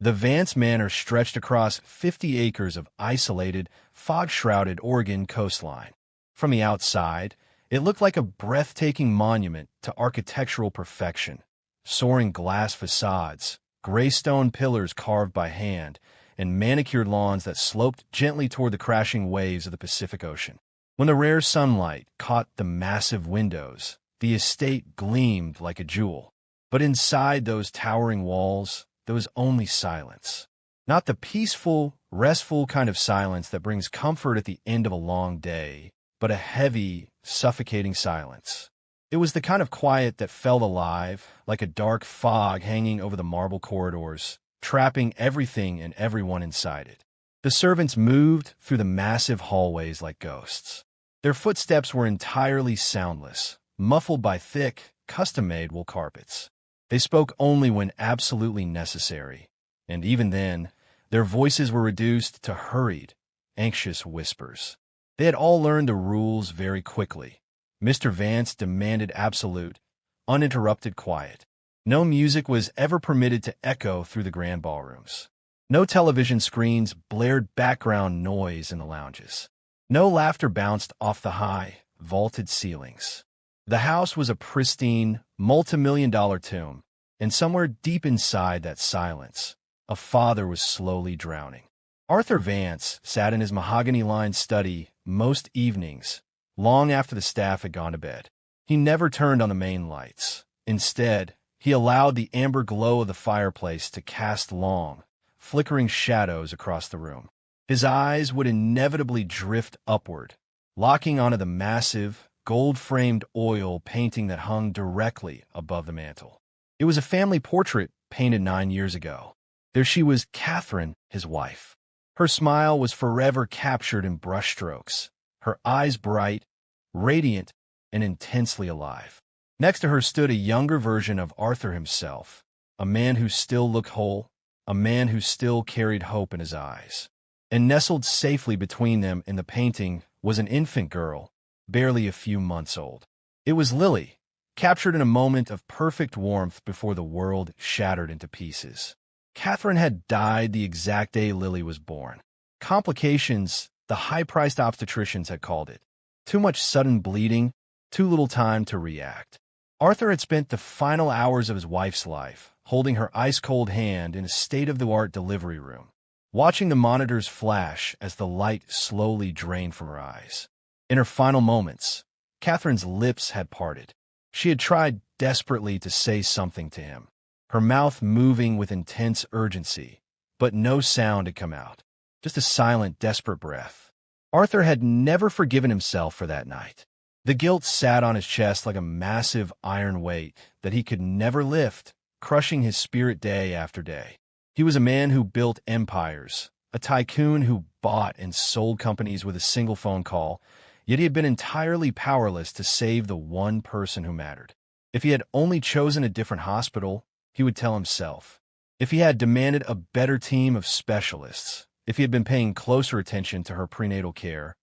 The Vance Manor stretched across 50 acres of isolated, fog-shrouded Oregon coastline. From the outside, it looked like a breathtaking monument to architectural perfection. Soaring glass facades, gray stone pillars carved by hand, and manicured lawns that sloped gently toward the crashing waves of the Pacific Ocean. When the rare sunlight caught the massive windows, the estate gleamed like a jewel. But inside those towering walls, there was only silence. Not the peaceful, restful kind of silence that brings comfort at the end of a long day, but a heavy, suffocating silence. It was the kind of quiet that felt alive, like a dark fog hanging over the marble corridors, trapping everything and everyone inside it. The servants moved through the massive hallways like ghosts. Their footsteps were entirely soundless, muffled by thick, custom-made wool carpets. They spoke only when absolutely necessary, and even then, their voices were reduced to hurried, anxious whispers. They had all learned the rules very quickly. Mr. Vance demanded absolute, uninterrupted quiet. No music was ever permitted to echo through the grand ballrooms. No television screens blared background noise in the lounges. No laughter bounced off the high, vaulted ceilings. The house was a pristine, multi-million-dollar tomb, and somewhere deep inside that silence, a father was slowly drowning. Arthur Vance sat in his mahogany-lined study most evenings, long after the staff had gone to bed. He never turned on the main lights. Instead, he allowed the amber glow of the fireplace to cast long, flickering shadows across the room. His eyes would inevitably drift upward, locking onto the massive, gold-framed oil painting that hung directly above the mantel. It was a family portrait painted 9 years ago. There she was, Catherine, his wife. Her smile was forever captured in brushstrokes, her eyes bright, radiant, and intensely alive. Next to her stood a younger version of Arthur himself, a man who still looked whole, a man who still carried hope in his eyes. And nestled safely between them in the painting was an infant girl, barely a few months old. It was Lily, captured in a moment of perfect warmth before the world shattered into pieces. Catherine had died the exact day Lily was born. Complications, the high-priced obstetricians had called it. Too much sudden bleeding, too little time to react. Arthur had spent the final hours of his wife's life holding her ice-cold hand in a state-of-the-art delivery room, watching the monitors flash as the light slowly drained from her eyes. In her final moments, Catherine's lips had parted. She had tried desperately to say something to him, her mouth moving with intense urgency, but no sound had come out, just a silent, desperate breath. Arthur had never forgiven himself for that night. The guilt sat on his chest like a massive iron weight that he could never lift, crushing his spirit day after day. He was a man who built empires, a tycoon who bought and sold companies with a single phone call, yet he had been entirely powerless to save the one person who mattered. If he had only chosen a different hospital, he would tell himself. If he had demanded a better team of specialists, if he had been paying closer attention to her prenatal care,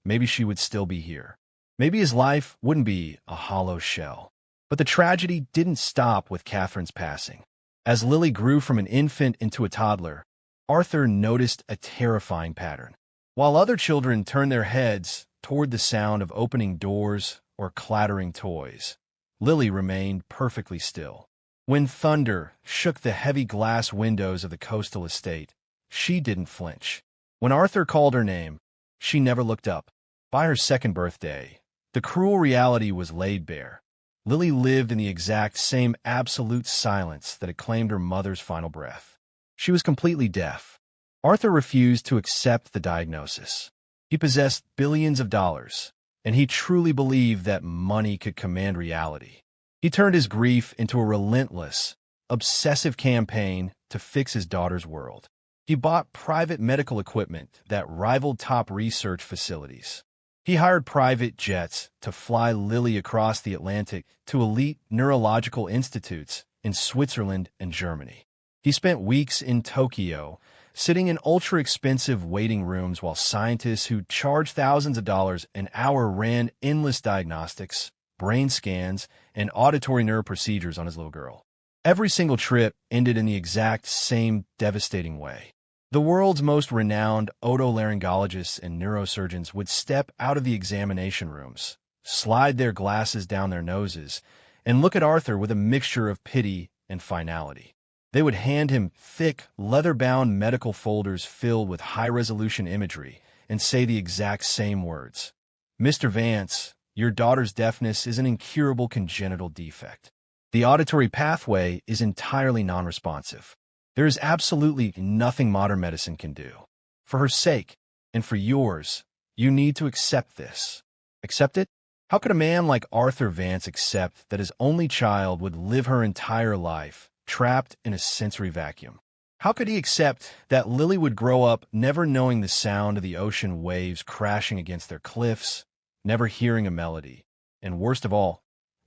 maybe she would still be here. Maybe his life wouldn't be a hollow shell. But the tragedy didn't stop with Catherine's passing. As Lily grew from an infant into a toddler, Arthur noticed a terrifying pattern. While other children turned their heads toward the sound of opening doors or clattering toys, Lily remained perfectly still. When thunder shook the heavy glass windows of the coastal estate, she didn't flinch. When Arthur called her name, she never looked up. By her second birthday, the cruel reality was laid bare. Lily lived in the exact same absolute silence that had claimed her mother's final breath. She was completely deaf. Arthur refused to accept the diagnosis. He possessed billions of dollars, and he truly believed that money could command reality. He turned his grief into a relentless, obsessive campaign to fix his daughter's world. He bought private medical equipment that rivaled top research facilities. He hired private jets to fly Lily across the Atlantic to elite neurological institutes in Switzerland and Germany. He spent weeks in Tokyo, sitting in ultra-expensive waiting rooms while scientists who charged thousands of dollars an hour ran endless diagnostics, brain scans, and auditory nerve procedures on his little girl. Every single trip ended in the exact same devastating way. The world's most renowned otolaryngologists and neurosurgeons would step out of the examination rooms, slide their glasses down their noses, and look at Arthur with a mixture of pity and finality. They would hand him thick, leather-bound medical folders filled with high-resolution imagery and say the exact same words. "Mr. Vance, your daughter's deafness is an incurable congenital defect. The auditory pathway is entirely non-responsive. There is absolutely nothing modern medicine can do. For her sake, and for yours, you need to accept this." Accept it? How could a man like Arthur Vance accept that his only child would live her entire life trapped in a sensory vacuum? How could he accept that Lily would grow up never knowing the sound of the ocean waves crashing against their cliffs, never hearing a melody, and worst of all,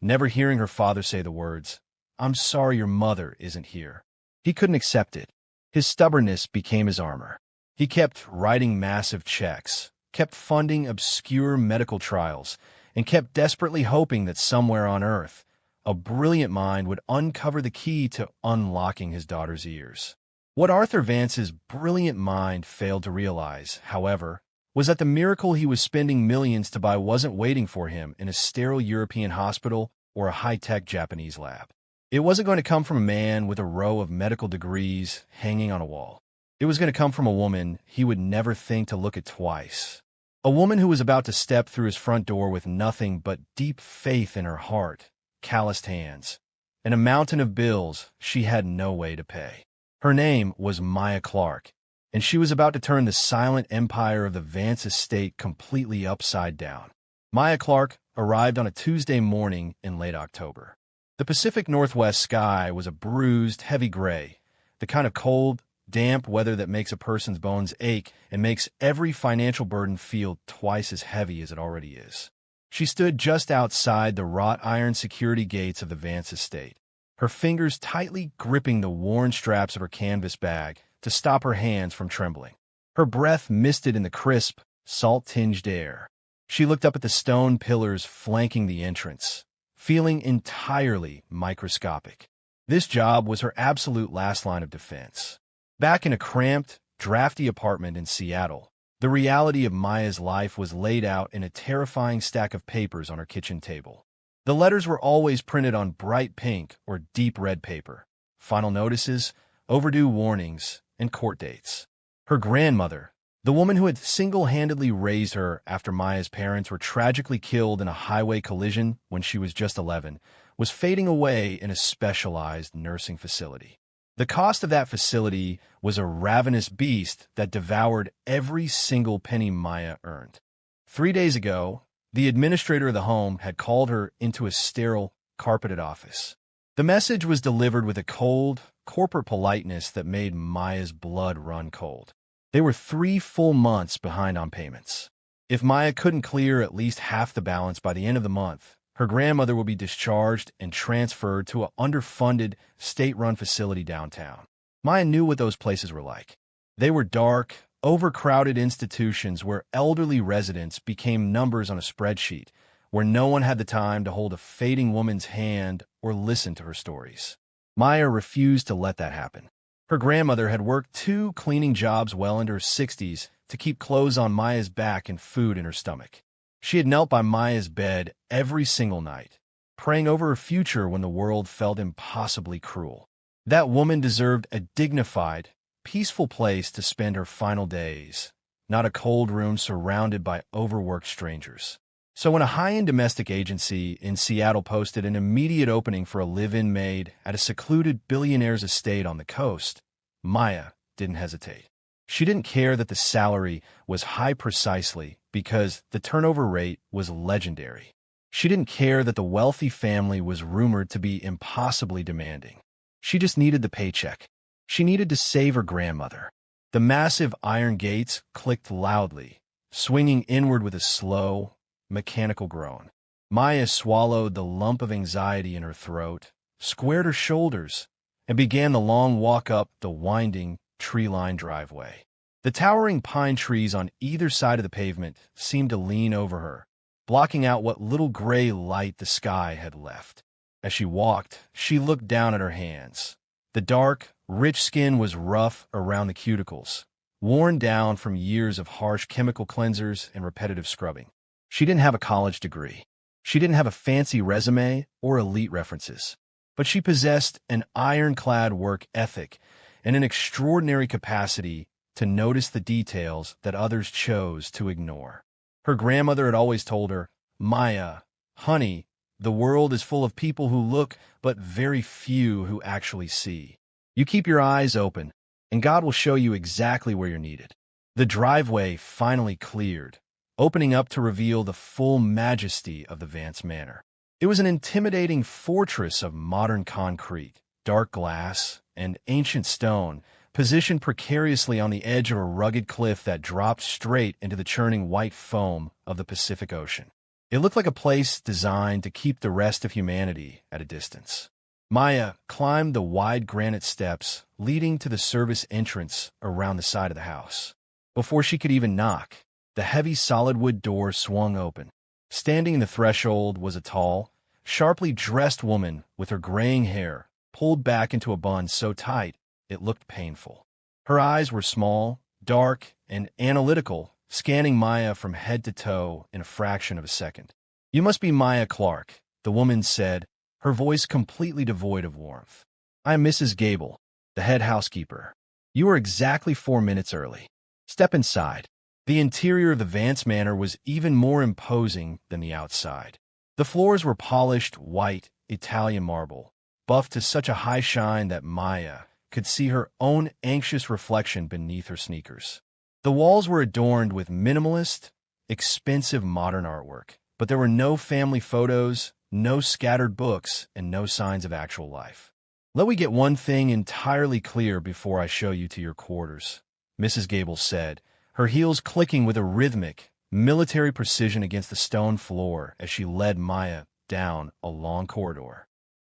never hearing her father say the words, "I'm sorry your mother isn't here"? He couldn't accept it. His stubbornness became his armor. He kept writing massive checks, kept funding obscure medical trials, and kept desperately hoping that somewhere on Earth, a brilliant mind would uncover the key to unlocking his daughter's ears. What Arthur Vance's brilliant mind failed to realize, however, was that the miracle he was spending millions to buy wasn't waiting for him in a sterile European hospital or a high-tech Japanese lab. It wasn't going to come from a man with a row of medical degrees hanging on a wall. It was going to come from a woman he would never think to look at twice. A woman who was about to step through his front door with nothing but deep faith in her heart, calloused hands, and a mountain of bills she had no way to pay. Her name was Maya Clark, and she was about to turn the silent empire of the Vance estate completely upside down. Maya Clark arrived on a Tuesday morning in late October. The Pacific Northwest sky was a bruised, heavy gray, the kind of cold, damp weather that makes a person's bones ache and makes every financial burden feel twice as heavy as it already is. She stood just outside the wrought iron security gates of the Vance estate, her fingers tightly gripping the worn straps of her canvas bag to stop her hands from trembling. Her breath misted in the crisp, salt-tinged air. She looked up at the stone pillars flanking the entrance, feeling entirely microscopic. This job was her absolute last line of defense. Back in a cramped, drafty apartment in Seattle, the reality of Maya's life was laid out in a terrifying stack of papers on her kitchen table. The letters were always printed on bright pink or deep red paper. Final notices, overdue warnings, and court dates. Her grandmother, the woman who had single-handedly raised her after Maya's parents were tragically killed in a highway collision when she was just 11, was fading away in a specialized nursing facility. The cost of that facility was a ravenous beast that devoured every single penny Maya earned. 3 days ago, the administrator of the home had called her into a sterile, carpeted office. The message was delivered with a cold, corporate politeness that made Maya's blood run cold. They were 3 full months behind on payments. If Maya couldn't clear at least half the balance by the end of the month, her grandmother would be discharged and transferred to an underfunded, state-run facility downtown. Maya knew what those places were like. They were dark, overcrowded institutions where elderly residents became numbers on a spreadsheet, where no one had the time to hold a fading woman's hand or listen to her stories. Maya refused to let that happen. Her grandmother had worked 2 cleaning jobs well into her 60s to keep clothes on Maya's back and food in her stomach. She had knelt by Maya's bed every single night, praying over her future when the world felt impossibly cruel. That woman deserved a dignified, peaceful place to spend her final days, not a cold room surrounded by overworked strangers. So when a high-end domestic agency in Seattle posted an immediate opening for a live-in maid at a secluded billionaire's estate on the coast, Maya didn't hesitate. She didn't care that the salary was high precisely because the turnover rate was legendary. She didn't care that the wealthy family was rumored to be impossibly demanding. She just needed the paycheck. She needed to save her grandmother. The massive iron gates clicked loudly, swinging inward with a slow, mechanical groan. Maya swallowed the lump of anxiety in her throat, squared her shoulders, and began the long walk up the winding, tree-lined driveway. The towering pine trees on either side of the pavement seemed to lean over her, blocking out what little gray light the sky had left. As she walked, she looked down at her hands. The dark, rich skin was rough around the cuticles, worn down from years of harsh chemical cleansers and repetitive scrubbing. She didn't have a college degree. She didn't have a fancy resume or elite references. But she possessed an ironclad work ethic and an extraordinary capacity to notice the details that others chose to ignore. Her grandmother had always told her, "Maya, honey, the world is full of people who look, but very few who actually see. You keep your eyes open, and God will show you exactly where you're needed." The driveway finally cleared, opening up to reveal the full majesty of the Vance Manor. It was an intimidating fortress of modern concrete, dark glass, and ancient stone, positioned precariously on the edge of a rugged cliff that dropped straight into the churning white foam of the Pacific Ocean. It looked like a place designed to keep the rest of humanity at a distance. Maya climbed the wide granite steps leading to the service entrance around the side of the house. Before she could even knock, the heavy solid wood door swung open. Standing in the threshold was a tall, sharply dressed woman with her graying hair pulled back into a bun so tight it looked painful. Her eyes were small, dark, and analytical, scanning Maya from head to toe in a fraction of a second. "You must be Maya Clark," the woman said, her voice completely devoid of warmth. "I am Mrs. Gable, the head housekeeper. You are exactly 4 minutes early. Step inside." The interior of the Vance Manor was even more imposing than the outside. The floors were polished white Italian marble, buffed to such a high shine that Maya could see her own anxious reflection beneath her sneakers. The walls were adorned with minimalist, expensive modern artwork, but there were no family photos, no scattered books, and no signs of actual life. "Let me get one thing entirely clear before I show you to your quarters," Mrs. Gable said, her heels clicking with a rhythmic, military precision against the stone floor as she led Maya down a long corridor.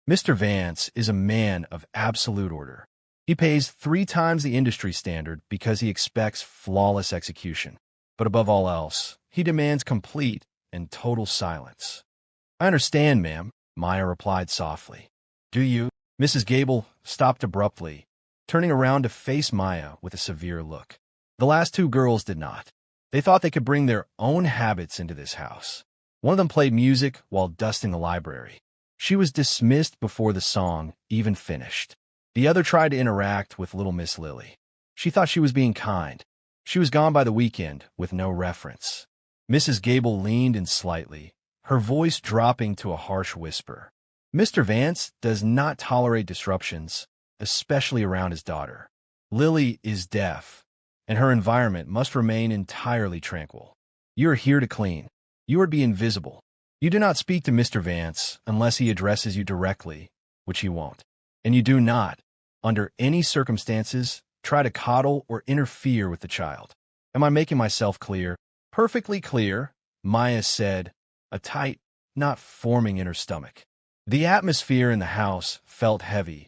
"Mr. Vance is a man of absolute order. He pays 3 times the industry standard because he expects flawless execution. But above all else, he demands complete and total silence." "I understand, ma'am," Maya replied softly. "Do you?" Mrs. Gable stopped abruptly, turning around to face Maya with a severe look. The last 2 girls did not. They thought they could bring their own habits into this house. One of them played music while dusting the library. She was dismissed before the song even finished. The other tried to interact with little Miss Lily. She thought she was being kind. She was gone by the weekend with no reference. Mrs. Gable leaned in slightly, her voice dropping to a harsh whisper. "Mr. Vance does not tolerate disruptions, especially around his daughter. Lily is deaf, and her environment must remain entirely tranquil. You are here to clean. You are to be invisible. You do not speak to Mr. Vance unless he addresses you directly, which he won't. And you do not, under any circumstances, try to coddle or interfere with the child. Am I making myself clear?" "Perfectly clear," Maya said, a tight knot forming in her stomach. The atmosphere in the house felt heavy,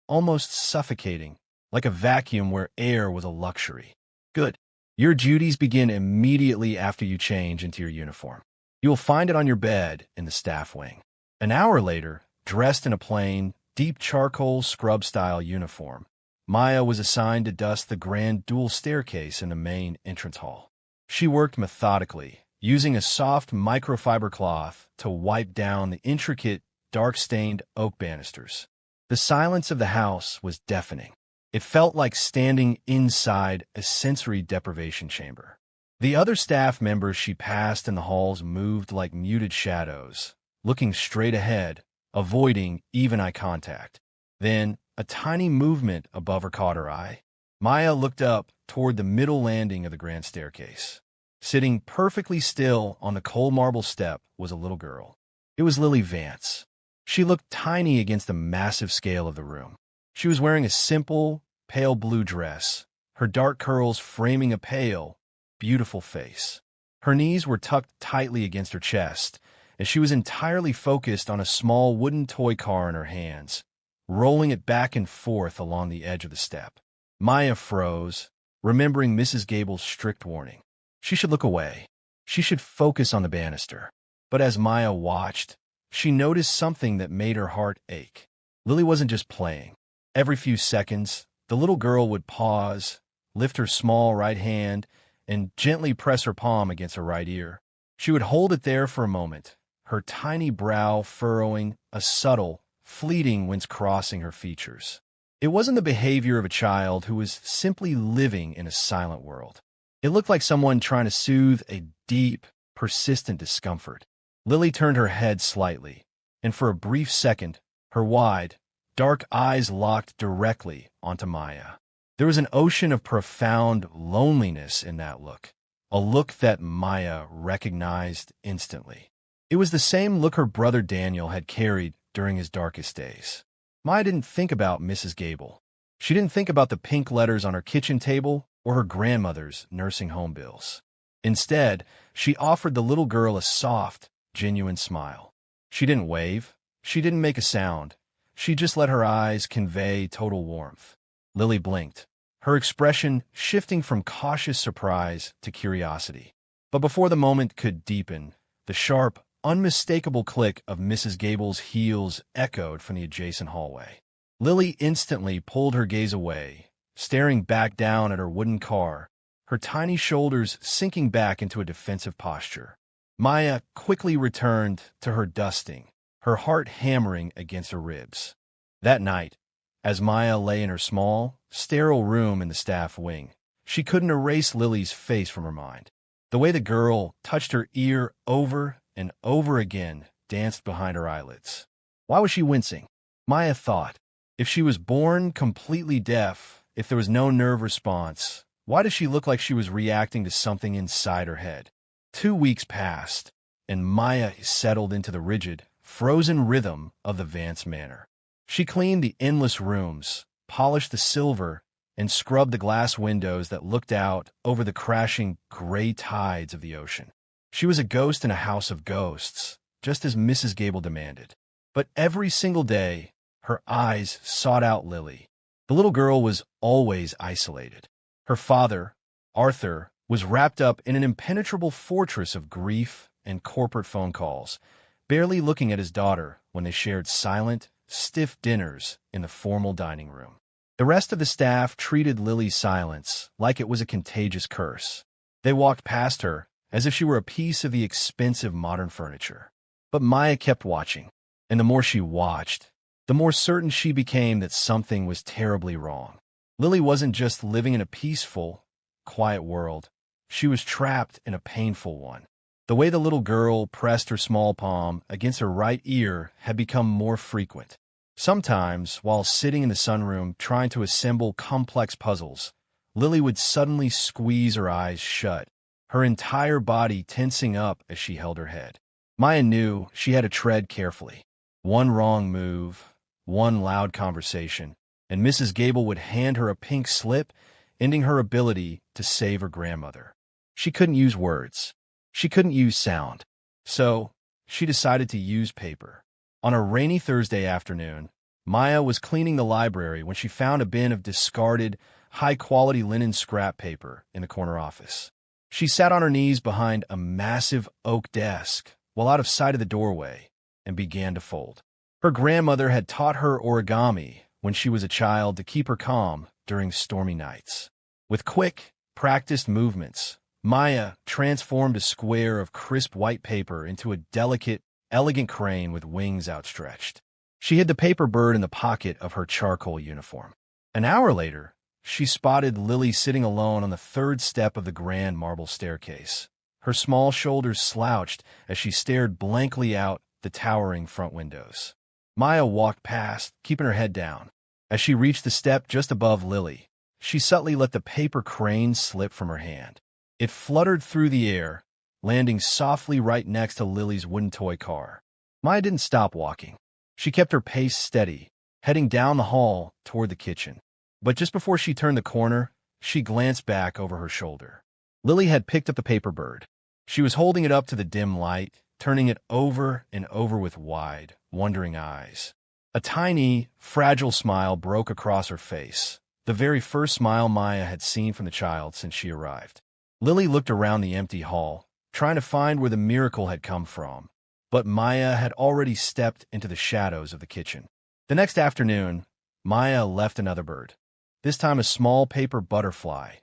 almost suffocating, like a vacuum where air was a luxury. "Good. Your duties begin immediately after you change into your uniform. You will find it on your bed in the staff wing." An hour later, dressed in a plain, deep charcoal scrub-style uniform, Maya was assigned to dust the grand dual staircase in the main entrance hall. She worked methodically, using a soft microfiber cloth to wipe down the intricate, dark-stained oak banisters. The silence of the house was deafening. It felt like standing inside a sensory deprivation chamber. The other staff members she passed in the halls moved like muted shadows, looking straight ahead, avoiding even eye contact. Then, a tiny movement above her caught her eye. Maya looked up toward the middle landing of the grand staircase. Sitting perfectly still on the cold marble step was a little girl. It was Lily Vance. She looked tiny against the massive scale of the room. She was wearing a simple, pale blue dress, her dark curls framing a pale, beautiful face. Her knees were tucked tightly against her chest, and she was entirely focused on a small wooden toy car in her hands, rolling it back and forth along the edge of the step. Maya froze, remembering Mrs. Gable's strict warning. She should look away. She should focus on the banister. But as Maya watched, she noticed something that made her heart ache. Lily wasn't just playing. Every few seconds, the little girl would pause, lift her small right hand, and gently press her palm against her right ear. She would hold it there for a moment, her tiny brow furrowing a subtle, fleeting wince crossing her features. It wasn't the behavior of a child who was simply living in a silent world. It looked like someone trying to soothe a deep, persistent discomfort. Lily turned her head slightly, and for a brief second, her wide, dark eyes locked directly onto Maya. There was an ocean of profound loneliness in that look, a look that Maya recognized instantly. It was the same look her brother Daniel had carried during his darkest days. Maya didn't think about Mrs. Gable. She didn't think about the pink letters on her kitchen table or her grandmother's nursing home bills. Instead, she offered the little girl a soft, genuine smile. She didn't wave. She didn't make a sound. She just let her eyes convey total warmth. Lily blinked, her expression shifting from cautious surprise to curiosity. But before the moment could deepen, the sharp, unmistakable click of Mrs. Gable's heels echoed from the adjacent hallway. Lily instantly pulled her gaze away, staring back down at her wooden car, her tiny shoulders sinking back into a defensive posture. Maya quickly returned to her dusting, her heart hammering against her ribs. That night, as Maya lay in her small, sterile room in the staff wing, she couldn't erase Lily's face from her mind. The way the girl touched her ear over and over again danced behind her eyelids. Why was she wincing? Maya thought. If she was born completely deaf, if there was no nerve response, why does she look like she was reacting to something inside her head? 2 weeks passed, and Maya settled into the rigid, frozen rhythm of the Vance manor. She cleaned the endless rooms, polished the silver, and scrubbed the glass windows that looked out over the crashing gray tides of the ocean. She was a ghost in a house of ghosts, just as Mrs. Gable demanded. But every single day, her eyes sought out Lily. The little girl was always isolated. Her father, Arthur, was wrapped up in an impenetrable fortress of grief and corporate phone calls, barely looking at his daughter when they shared silent, stiff dinners in the formal dining room. The rest of the staff treated Lily's silence like it was a contagious curse. They walked past her as if she were a piece of the expensive modern furniture. But Maya kept watching, and the more she watched, the more certain she became that something was terribly wrong. Lily wasn't just living in a peaceful, quiet world. She was trapped in a painful one. The way the little girl pressed her small palm against her right ear had become more frequent. Sometimes, while sitting in the sunroom trying to assemble complex puzzles, Lily would suddenly squeeze her eyes shut, her entire body tensing up as she held her head. Maya knew she had to tread carefully. One wrong move, one loud conversation, and Mrs. Gable would hand her a pink slip, ending her ability to save her grandmother. She couldn't use words. She couldn't use sound. So, she decided to use paper. On a rainy Thursday afternoon, Maya was cleaning the library when she found a bin of discarded, high-quality linen scrap paper in the corner office. She sat on her knees behind a massive oak desk, well out of sight of the doorway, and began to fold. Her grandmother had taught her origami when she was a child to keep her calm during stormy nights. With quick, practiced movements, Maya transformed a square of crisp white paper into a delicate, elegant crane with wings outstretched. She hid the paper bird in the pocket of her charcoal uniform. An hour later, she spotted Lily sitting alone on the third step of the grand marble staircase. Her small shoulders slouched as she stared blankly out the towering front windows. Maya walked past, keeping her head down. As she reached the step just above Lily, she subtly let the paper crane slip from her hand. It fluttered through the air, landing softly right next to Lily's wooden toy car. Maya didn't stop walking. She kept her pace steady, heading down the hall toward the kitchen. But just before she turned the corner, she glanced back over her shoulder. Lily had picked up the paper bird. She was holding it up to the dim light, turning it over and over with wide, wondering eyes. A tiny, fragile smile broke across her face, the very first smile Maya had seen from the child since she arrived. Lily looked around the empty hall, trying to find where the miracle had come from. but Maya had already stepped into the shadows of the kitchen. The next afternoon, Maya left another bird, this time a small paper butterfly,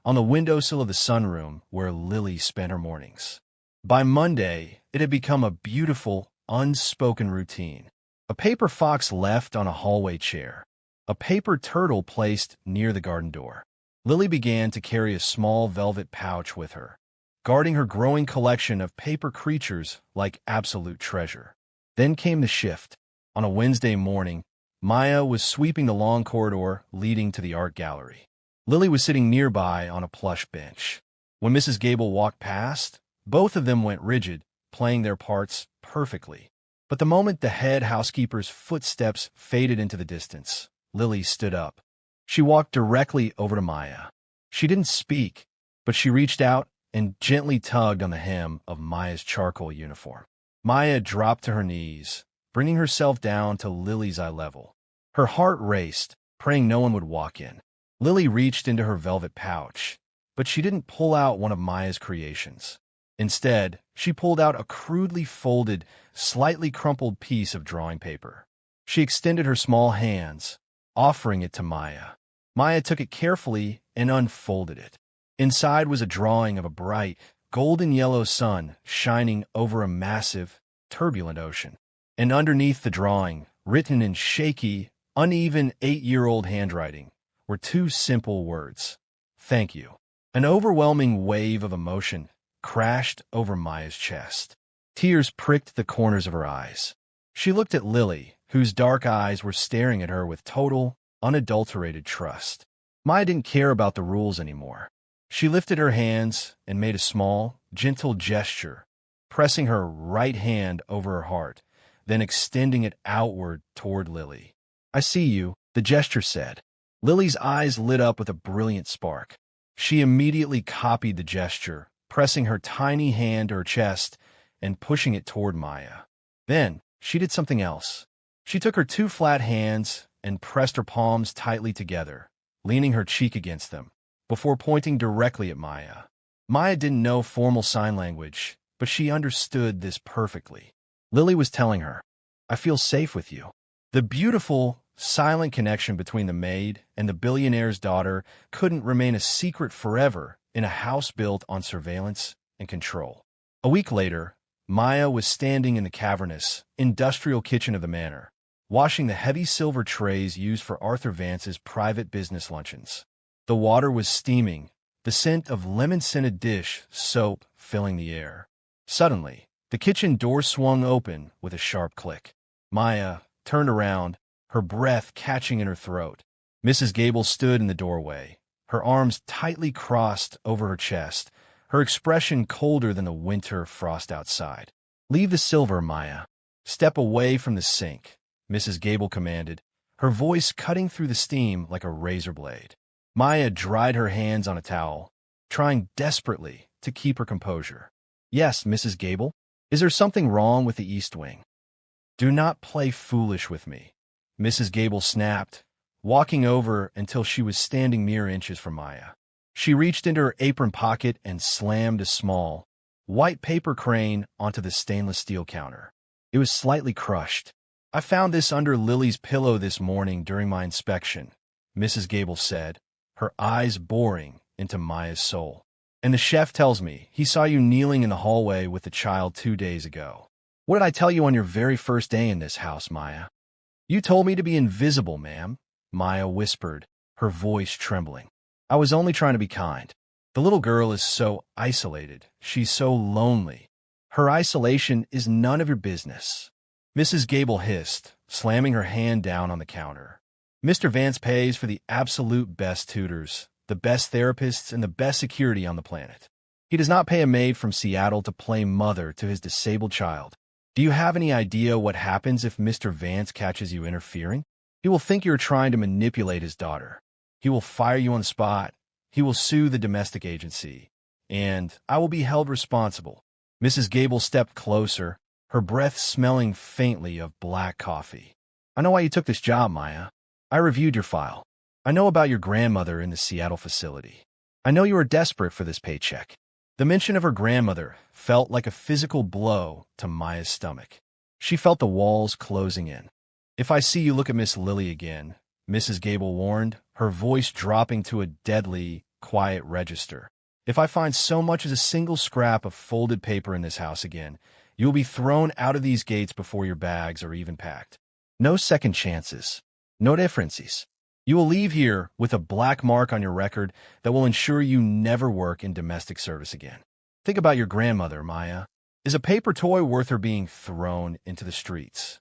on the windowsill of the sunroom where Lily spent her mornings. By Monday, it had become a beautiful, unspoken routine. A paper fox left on a hallway chair, a paper turtle placed near the garden door. Lily began to carry a small velvet pouch with her, guarding her growing collection of paper creatures like absolute treasure. Then came the shift. On a Wednesday morning, Maya was sweeping the long corridor leading to the art gallery. Lily was sitting nearby on a plush bench. When Mrs. Gable walked past, both of them went rigid, playing their parts perfectly. But the moment the head housekeeper's footsteps faded into the distance, Lily stood up. She walked directly over to Maya. She didn't speak, but she reached out and gently tugged on the hem of Maya's charcoal uniform. Maya dropped to her knees, bringing herself down to Lily's eye level. Her heart raced, praying no one would walk in. Lily reached into her velvet pouch, but she didn't pull out one of Maya's creations. Instead, she pulled out a crudely folded, slightly crumpled piece of drawing paper. She extended her small hands, offering it to Maya. Maya took it carefully and unfolded it. Inside was a drawing of a bright, golden-yellow sun shining over a massive, turbulent ocean. And underneath the drawing, written in shaky, uneven 8-year-old handwriting, were two simple words: "Thank you." An overwhelming wave of emotion crashed over Maya's chest. Tears pricked the corners of her eyes. She looked at Lily, whose dark eyes were staring at her with total, unadulterated trust. Maya didn't care about the rules anymore. She lifted her hands and made a small, gentle gesture, pressing her right hand over her heart, then extending it outward toward Lily. "I see you," the gesture said. Lily's eyes lit up with a brilliant spark. She immediately copied the gesture, pressing her tiny hand to her chest and pushing it toward Maya. Then, she did something else. She took her two flat hands and pressed her palms tightly together, leaning her cheek against them, before pointing directly at Maya. Maya didn't know formal sign language, but she understood this perfectly. Lily was telling her, "I feel safe with you." The beautiful, silent connection between the maid and the billionaire's daughter couldn't remain a secret forever in a house built on surveillance and control. A week later, Maya was standing in the cavernous, industrial kitchen of the manor, washing the heavy silver trays used for Arthur Vance's private business luncheons. The water was steaming, the scent of lemon-scented dish soap filling the air. Suddenly, the kitchen door swung open with a sharp click. Maya turned around, her breath catching in her throat. Mrs. Gable stood in the doorway, her arms tightly crossed over her chest, her expression colder than the winter frost outside. "Leave the silver, Maya. Step away from the sink," Mrs. Gable commanded, her voice cutting through the steam like a razor blade. Maya dried her hands on a towel, trying desperately to keep her composure. "Yes, Mrs. Gable? Is there something wrong with the East Wing?" "Do not play foolish with me," Mrs. Gable snapped, walking over until she was standing mere inches from Maya. She reached into her apron pocket and slammed a small, white paper crane onto the stainless steel counter. It was slightly crushed. "I found this under Lily's pillow this morning during my inspection," Mrs. Gable said, her eyes boring into Maya's soul. "And the chef tells me he saw you kneeling in the hallway with the child 2 days ago. What did I tell you on your very first day in this house, Maya?" "You told me to be invisible, ma'am," Maya whispered, her voice trembling. "I was only trying to be kind. The little girl is so isolated. She's so lonely. Her isolation is none of your business," Mrs. Gable hissed, slamming her hand down on the counter. "Mr. Vance pays for the absolute best tutors, the best therapists, and the best security on the planet. He does not pay a maid from Seattle to play mother to his disabled child. Do you have any idea what happens if Mr. Vance catches you interfering? He will think you're trying to manipulate his daughter. He will fire you on the spot. He will sue the domestic agency. And I will be held responsible." Mrs. Gable stepped closer, her breath smelling faintly of black coffee. "I know why you took this job, Maya. I reviewed your file. I know about your grandmother in the Seattle facility. I know you are desperate for this paycheck. The mention of her grandmother felt like a physical blow to Maya's stomach. She felt the walls closing in. "If I see you look at Miss Lily again," Mrs. Gable warned, her voice dropping to a deadly, quiet register. "If I find so much as a single scrap of folded paper in this house again, you will be thrown out of these gates before your bags are even packed. No second chances. No differences. You will leave here with a black mark on your record that will ensure you never work in domestic service again. Think about your grandmother, Maya. Is a paper toy worth her being thrown into the streets?"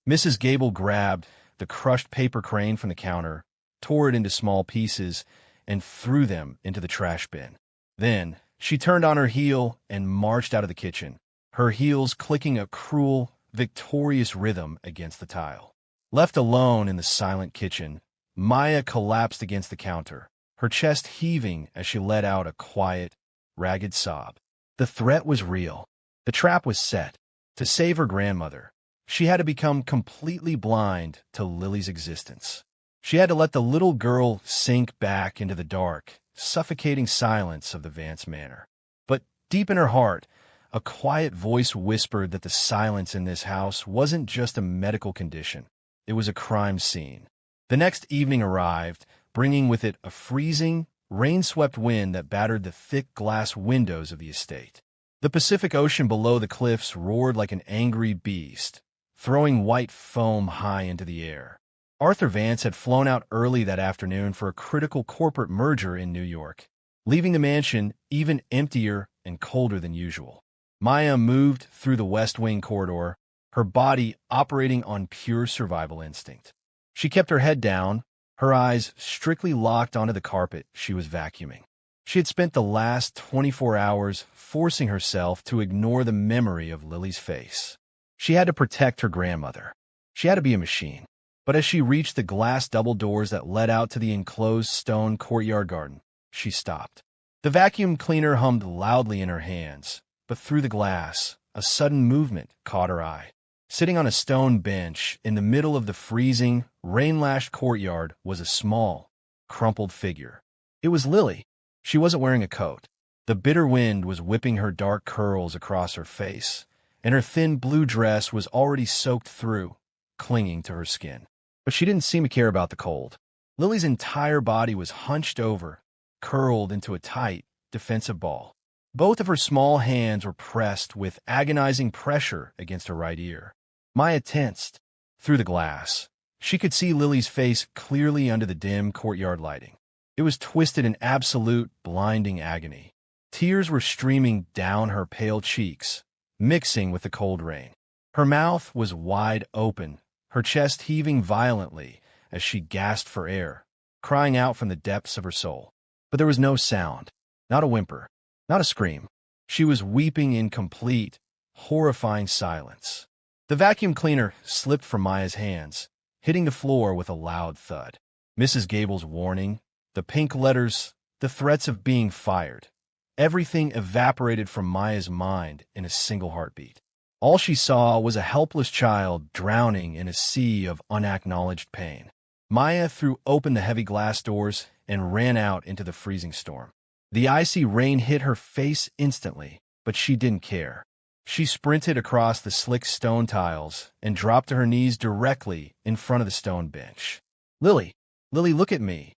Mrs. Gable grabbed the crushed paper crane from the counter, tore it into small pieces, and threw them into the trash bin. Then she turned on her heel and marched out of the kitchen, her heels clicking a cruel, victorious rhythm against the tile. Left alone in the silent kitchen, Maya collapsed against the counter, her chest heaving as she let out a quiet, ragged sob. The threat was real. The trap was set. To save her grandmother, she had to become completely blind to Lily's existence. She had to let the little girl sink back into the dark, suffocating silence of the Vance Manor. But deep in her heart, a quiet voice whispered that the silence in this house wasn't just a medical condition. It was a crime scene. The next evening arrived, bringing with it a freezing, rain-swept wind that battered the thick glass windows of the estate. The Pacific Ocean below the cliffs roared like an angry beast, throwing white foam high into the air. Arthur Vance had flown out early that afternoon for a critical corporate merger in New York, leaving the mansion even emptier and colder than usual. Maya moved through the West Wing corridor, her body operating on pure survival instinct. She kept her head down, her eyes strictly locked onto the carpet she was vacuuming. She had spent the last 24 hours forcing herself to ignore the memory of Lily's face. She had to protect her grandmother. She had to be a machine. But as she reached the glass double doors that led out to the enclosed stone courtyard garden, she stopped. The vacuum cleaner hummed loudly in her hands, but through the glass, a sudden movement caught her eye. Sitting on a stone bench in the middle of the freezing, rain-lashed courtyard was a small, crumpled figure. It was Lily. She wasn't wearing a coat. The bitter wind was whipping her dark curls across her face, and her thin blue dress was already soaked through, clinging to her skin. But she didn't seem to care about the cold. Lily's entire body was hunched over, curled into a tight, defensive ball. Both of her small hands were pressed with agonizing pressure against her right ear. Maya tensed. Through the glass, she could see Lily's face clearly under the dim courtyard lighting. It was twisted in absolute, blinding agony. Tears were streaming down her pale cheeks, mixing with the cold rain. Her mouth was wide open, her chest heaving violently as she gasped for air, crying out from the depths of her soul. But there was no sound, not a whimper, not a scream. She was weeping in complete, horrifying silence. The vacuum cleaner slipped from Maya's hands, hitting the floor with a loud thud. Mrs. Gable's warning, the pink letters, the threats of being fired. Everything evaporated from Maya's mind in a single heartbeat. All she saw was a helpless child drowning in a sea of unacknowledged pain. Maya threw open the heavy glass doors and ran out into the freezing storm. The icy rain hit her face instantly, but she didn't care. She sprinted across the slick stone tiles and dropped to her knees directly in front of the stone bench. "Lily, Lily, look at me!"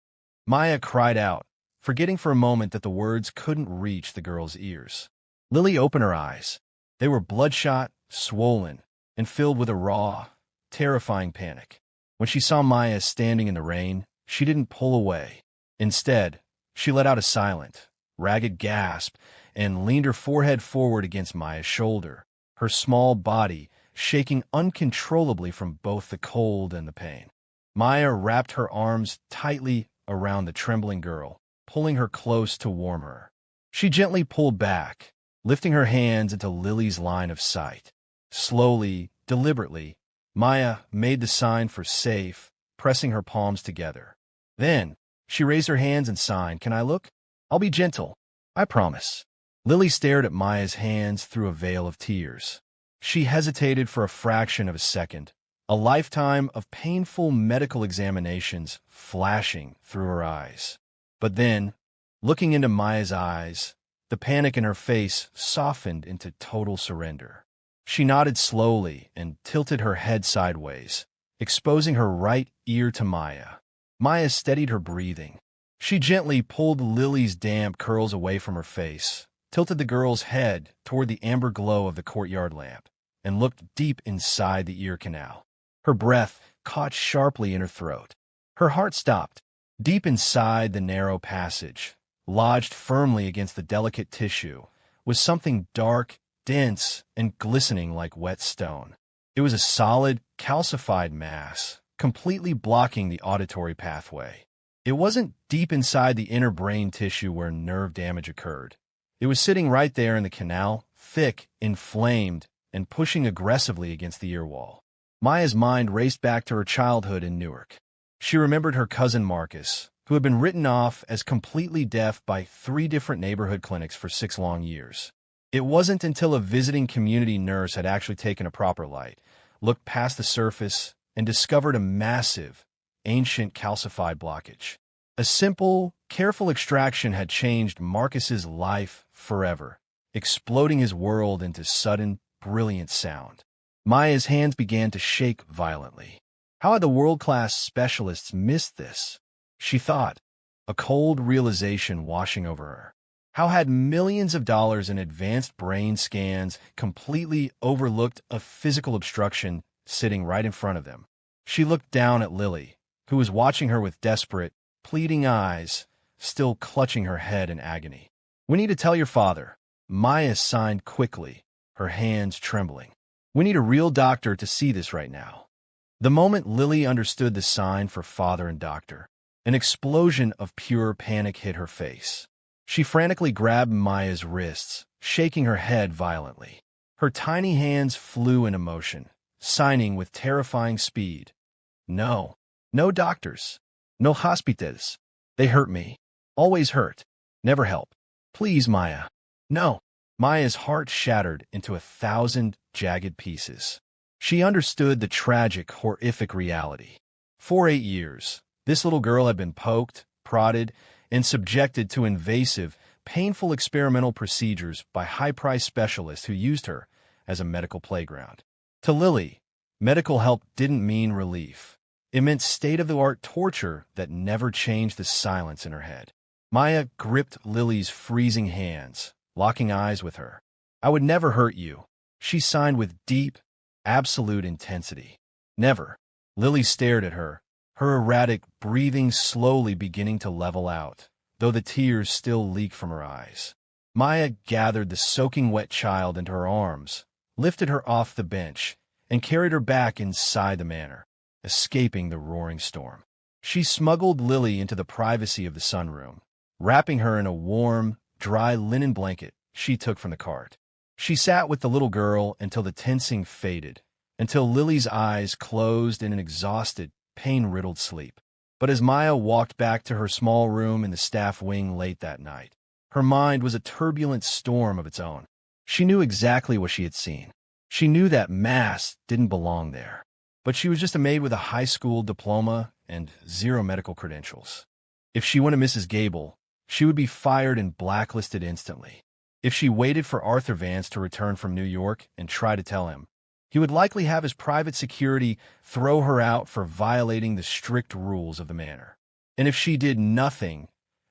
Maya cried out, forgetting for a moment that the words couldn't reach the girl's ears. Lily opened her eyes. They were bloodshot, swollen, and filled with a raw, terrifying panic. When she saw Maya standing in the rain, she didn't pull away. Instead, she let out a silent, ragged gasp and leaned her forehead forward against Maya's shoulder, her small body shaking uncontrollably from both the cold and the pain. Maya wrapped her arms tightly around the trembling girl, pulling her close to warm her. She gently pulled back, lifting her hands into Lily's line of sight. Slowly, deliberately, Maya made the sign for safe, pressing her palms together. Then, she raised her hands and signed, "Can I look? I'll be gentle. I promise." Lily stared at Maya's hands through a veil of tears. She hesitated for a fraction of a second, a lifetime of painful medical examinations flashing through her eyes. But then, looking into Maya's eyes, The panic in her face softened into total surrender. She nodded slowly and tilted her head sideways, exposing her right ear to Maya. Maya steadied her breathing. She gently pulled Lily's damp curls away from her face, tilted the girl's head toward the amber glow of the courtyard lamp, and looked deep inside the ear canal. Her breath caught sharply in her throat. Her heart stopped. Deep inside the narrow passage, lodged firmly against the delicate tissue, was something dark, dense, and glistening like wet stone. It was a solid, calcified mass, completely blocking the auditory pathway. It wasn't deep inside the inner brain tissue where nerve damage occurred. It was sitting right there in the canal, thick, inflamed, and pushing aggressively against the ear wall. Maya's mind raced back to her childhood in Newark. She remembered her cousin Marcus, who had been written off as completely deaf by 3 different neighborhood clinics for 6 long years. It wasn't until a visiting community nurse had actually taken a proper light, looked past the surface, and discovered a massive, ancient calcified blockage. A simple, careful extraction had changed Marcus's life forever, exploding his world into sudden, brilliant sound. Maya's hands began to shake violently. How had the world-class specialists missed this? She thought, a cold realization washing over her. How had millions of dollars in advanced brain scans completely overlooked a physical obstruction sitting right in front of them? She looked down at Lily, who was watching her with desperate, pleading eyes, still clutching her head in agony. "We need to tell your father." Maya signed quickly, her hands trembling. "We need a real doctor to see this right now." The moment Lily understood the sign for father and doctor, an explosion of pure panic hit her face. She frantically grabbed Maya's wrists, shaking her head violently. Her tiny hands flew into motion, signing with terrifying speed. "No. No doctors. No hospitals. They hurt me. Always hurt. Never help. Please, Maya. No." Maya's heart shattered into 1,000 jagged pieces. She understood the tragic, horrific reality. For 8 years, this little girl had been poked, prodded, and subjected to invasive, painful experimental procedures by high-priced specialists who used her as a medical playground. To Lily, medical help didn't mean relief. It meant state-of-the-art torture that never changed the silence in her head. Maya gripped Lily's freezing hands, locking eyes with her. "I would never hurt you," she signed with deep, absolute intensity. "Never." Lily stared at her, her erratic breathing slowly beginning to level out, though the tears still leaked from her eyes. Maya gathered the soaking wet child into her arms, lifted her off the bench, and carried her back inside the manor, escaping the roaring storm. She smuggled Lily into the privacy of the sunroom, wrapping her in a warm, dry linen blanket she took from the cart. She sat with the little girl until the tensing faded, until Lily's eyes closed in an exhausted, pain-riddled sleep. But as Maya walked back to her small room in the staff wing late that night, her mind was a turbulent storm of its own. She knew exactly what she had seen. She knew that mass didn't belong there. But she was just a maid with a high school diploma and 0 medical credentials. If she went to Mrs. Gable, she would be fired and blacklisted instantly. If she waited for Arthur Vance to return from New York and try to tell him, he would likely have his private security throw her out for violating the strict rules of the manor. And if she did nothing,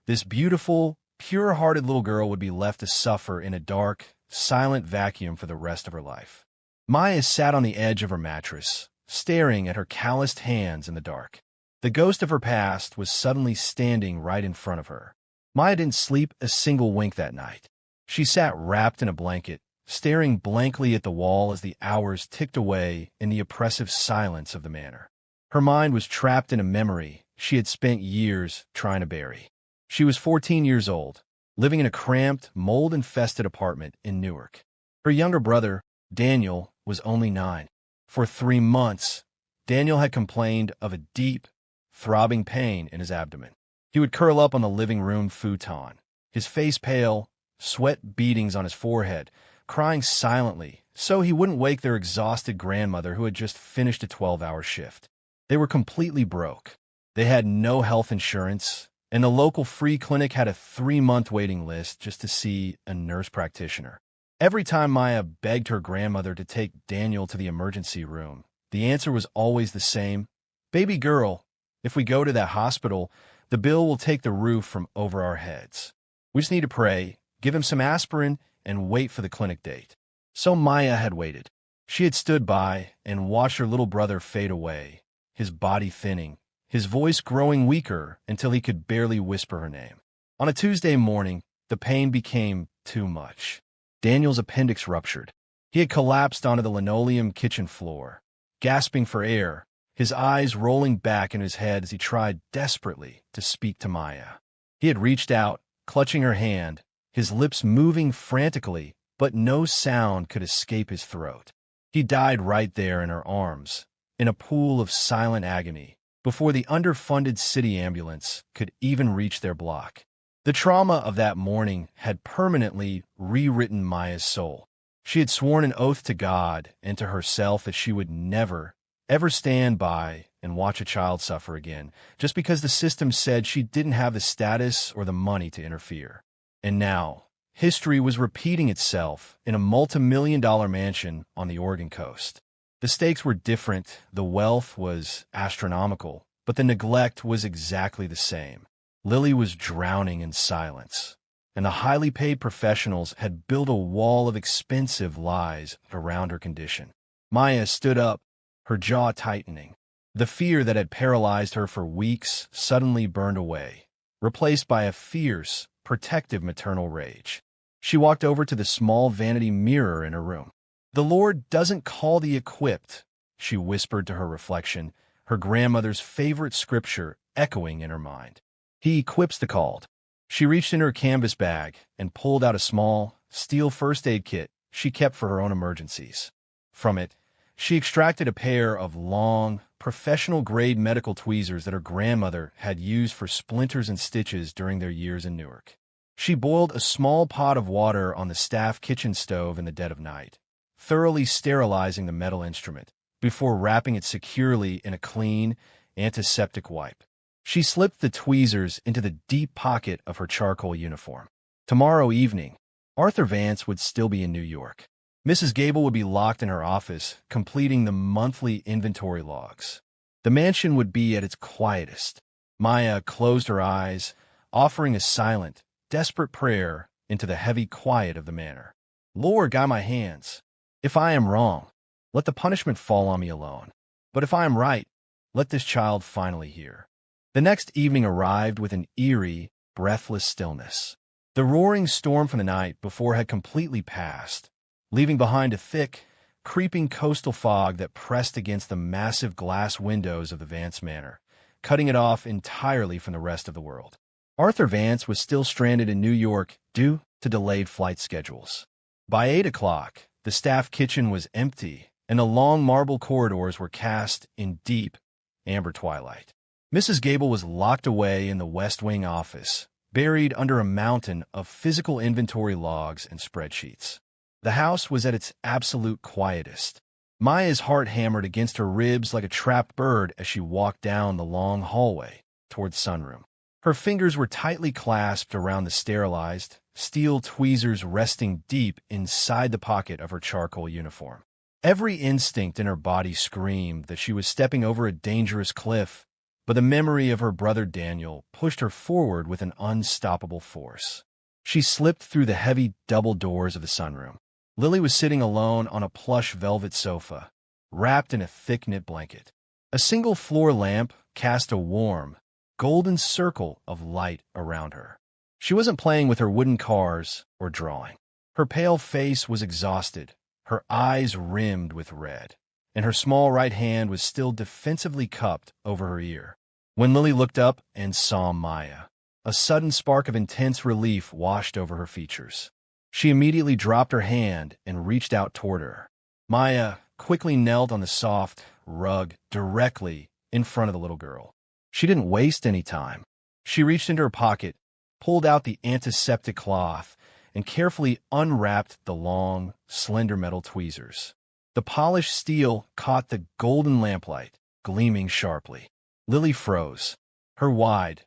this beautiful, pure-hearted little girl would be left to suffer in a dark, silent vacuum for the rest of her life. Maya sat on the edge of her mattress, staring at her calloused hands in the dark. The ghost of her past was suddenly standing right in front of her. Maya didn't sleep a single wink that night. She sat wrapped in a blanket, staring blankly at the wall as the hours ticked away in the oppressive silence of the manor. Her mind was trapped in a memory she had spent years trying to bury. She was 14 years old, living in a cramped, mold-infested apartment in Newark. Her younger brother, Daniel, was only 9. For 3 months, Daniel had complained of a deep, throbbing pain in his abdomen. He would curl up on the living room futon, his face pale, sweat beadings on his forehead, crying silently so he wouldn't wake their exhausted grandmother who had just finished a 12-hour shift. They were completely broke. They had no health insurance, and the local free clinic had a 3-month waiting list just to see a nurse practitioner. Every time Maya begged her grandmother to take Daniel to the emergency room, the answer was always the same. "Baby girl, if we go to that hospital, the bill will take the roof from over our heads. We just need to pray, give him some aspirin, and wait for the clinic date." So Maya had waited. She had stood by and watched her little brother fade away, his body thinning, his voice growing weaker until he could barely whisper her name. On a Tuesday morning, the pain became too much. Daniel's appendix ruptured. He had collapsed onto the linoleum kitchen floor, gasping for air, his eyes rolling back in his head as he tried desperately to speak to Maya. He had reached out, clutching her hand, his lips moving frantically, but no sound could escape his throat. He died right there in her arms, in a pool of silent agony, before the underfunded city ambulance could even reach their block. The trauma of that morning had permanently rewritten Maya's soul. She had sworn an oath to God and to herself that she would never, ever stand by and watch a child suffer again, just because the system said she didn't have the status or the money to interfere. And now, history was repeating itself in a multi-million-dollar mansion on the Oregon coast. The stakes were different, the wealth was astronomical, but the neglect was exactly the same. Lily was drowning in silence, and the highly paid professionals had built a wall of expensive lies around her condition. Maya stood up, her jaw tightening. The fear that had paralyzed her for weeks suddenly burned away, replaced by a fierce, protective maternal rage. She walked over to the small vanity mirror in her room. "The Lord doesn't call the equipped," she whispered to her reflection, her grandmother's favorite scripture echoing in her mind. "He equips the called." She reached in her canvas bag and pulled out a small, steel first aid kit she kept for her own emergencies. From it, she extracted a pair of long, professional-grade medical tweezers that her grandmother had used for splinters and stitches during their years in Newark. She boiled a small pot of water on the staff kitchen stove in the dead of night, thoroughly sterilizing the metal instrument before wrapping it securely in a clean, antiseptic wipe. She slipped the tweezers into the deep pocket of her charcoal uniform. Tomorrow evening, Arthur Vance would still be in New York. Mrs. Gable would be locked in her office, completing the monthly inventory logs. The mansion would be at its quietest. Maya closed her eyes, offering a silent, desperate prayer into the heavy quiet of the manor. "Lord, guide my hands. If I am wrong, let the punishment fall on me alone. But if I am right, let this child finally hear." The next evening arrived with an eerie, breathless stillness. The roaring storm from the night before had completely passed, leaving behind a thick, creeping coastal fog that pressed against the massive glass windows of the Vance Manor, cutting it off entirely from the rest of the world. Arthur Vance was still stranded in New York due to delayed flight schedules. By 8 o'clock, the staff kitchen was empty, and the long marble corridors were cast in deep, amber twilight. Mrs. Gable was locked away in the West Wing office, buried under a mountain of physical inventory logs and spreadsheets. The house was at its absolute quietest. Maya's heart hammered against her ribs like a trapped bird as she walked down the long hallway toward sunroom. Her fingers were tightly clasped around the sterilized, steel tweezers resting deep inside the pocket of her charcoal uniform. Every instinct in her body screamed that she was stepping over a dangerous cliff, but the memory of her brother Daniel pushed her forward with an unstoppable force. She slipped through the heavy double doors of the sunroom. Lily was sitting alone on a plush velvet sofa, wrapped in a thick knit blanket. A single floor lamp cast a warm, golden circle of light around her. She wasn't playing with her wooden cars or drawing. Her pale face was exhausted, her eyes rimmed with red, and her small right hand was still defensively cupped over her ear. When Lily looked up and saw Maya, a sudden spark of intense relief washed over her features. She immediately dropped her hand and reached out toward her. Maya quickly knelt on the soft rug directly in front of the little girl. She didn't waste any time. She reached into her pocket, pulled out the antiseptic cloth, and carefully unwrapped the long, slender metal tweezers. The polished steel caught the golden lamplight, gleaming sharply. Lily froze. Her wide,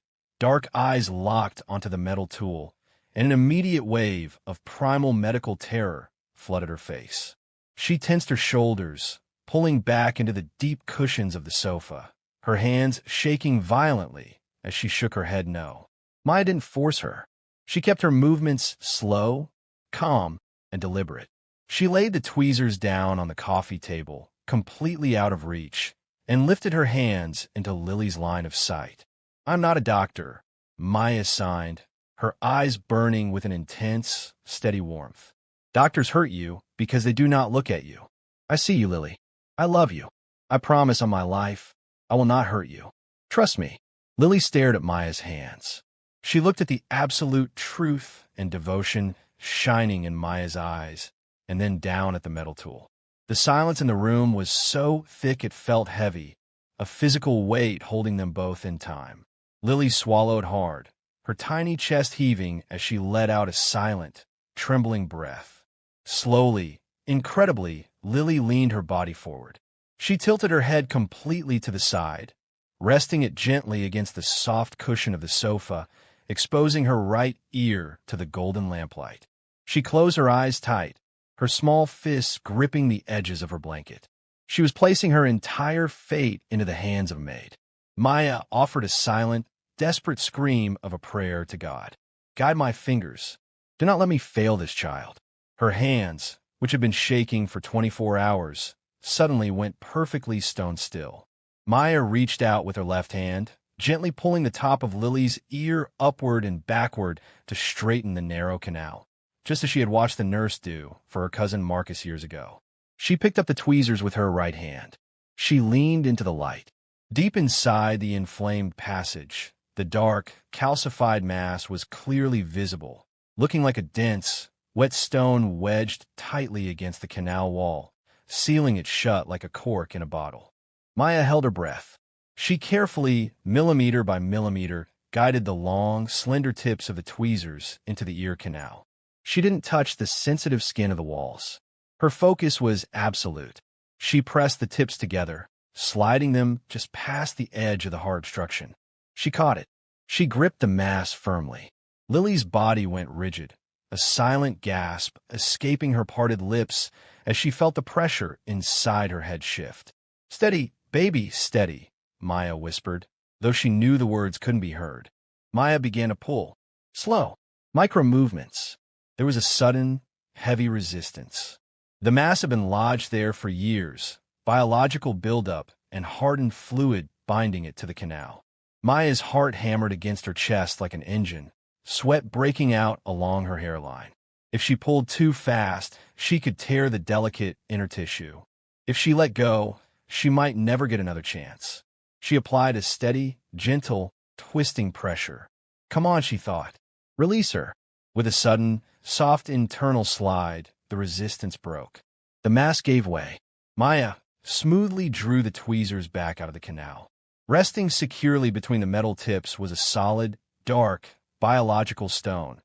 dark eyes locked onto the metal tool, and an immediate wave of primal medical terror flooded her face. She tensed her shoulders, pulling back into the deep cushions of the sofa, her hands shaking violently as she shook her head no. Maya didn't force her. She kept her movements slow, calm, and deliberate. She laid the tweezers down on the coffee table, completely out of reach, and lifted her hands into Lily's line of sight. "I'm not a doctor," Maya signed, her eyes burning with an intense, steady warmth. "Doctors hurt you because they do not look at you. I see you, Lily. I love you. I promise on my life, I will not hurt you. Trust me." Lily stared at Maya's hands. She looked at the absolute truth and devotion shining in Maya's eyes, and then down at the metal tool. The silence in the room was so thick it felt heavy, a physical weight holding them both in time. Lily swallowed hard, her tiny chest heaving as she let out a silent, trembling breath. Slowly, incredibly, Lily leaned her body forward. She tilted her head completely to the side, resting it gently against the soft cushion of the sofa, exposing her right ear to the golden lamplight. She closed her eyes tight, her small fists gripping the edges of her blanket. She was placing her entire fate into the hands of Maid. Maya offered a silent, desperate scream of a prayer to God. "Guide my fingers. Do not let me fail this child." Her hands, which had been shaking for 24 hours, suddenly went perfectly stone still. Maya reached out with her left hand, gently pulling the top of Lily's ear upward and backward to straighten the narrow canal, just as she had watched the nurse do for her cousin Marcus years ago. She picked up the tweezers with her right hand. She leaned into the light. Deep inside the inflamed passage, the dark, calcified mass was clearly visible, looking like a dense, wet stone wedged tightly against the canal wall, sealing it shut like a cork in a bottle. Maya held her breath. She carefully, millimeter by millimeter, guided the long, slender tips of the tweezers into the ear canal. She didn't touch the sensitive skin of the walls. Her focus was absolute. She pressed the tips together, sliding them just past the edge of the hard obstruction. She caught it. She gripped the mass firmly. Lily's body went rigid, a silent gasp escaping her parted lips as she felt the pressure inside her head shift. "Steady, baby, steady," Maya whispered, though she knew the words couldn't be heard. Maya began to pull. Slow, micro movements. There was a sudden, heavy resistance. The mass had been lodged there for years, biological buildup and hardened fluid binding it to the canal. Maya's heart hammered against her chest like an engine, sweat breaking out along her hairline. If she pulled too fast, she could tear the delicate inner tissue. If she let go, she might never get another chance. She applied a steady, gentle, twisting pressure. "Come on," she thought. "Release her." With a sudden, soft internal slide, the resistance broke. The mass gave way. Maya smoothly drew the tweezers back out of the canal. Resting securely between the metal tips was a solid, dark, biological stone.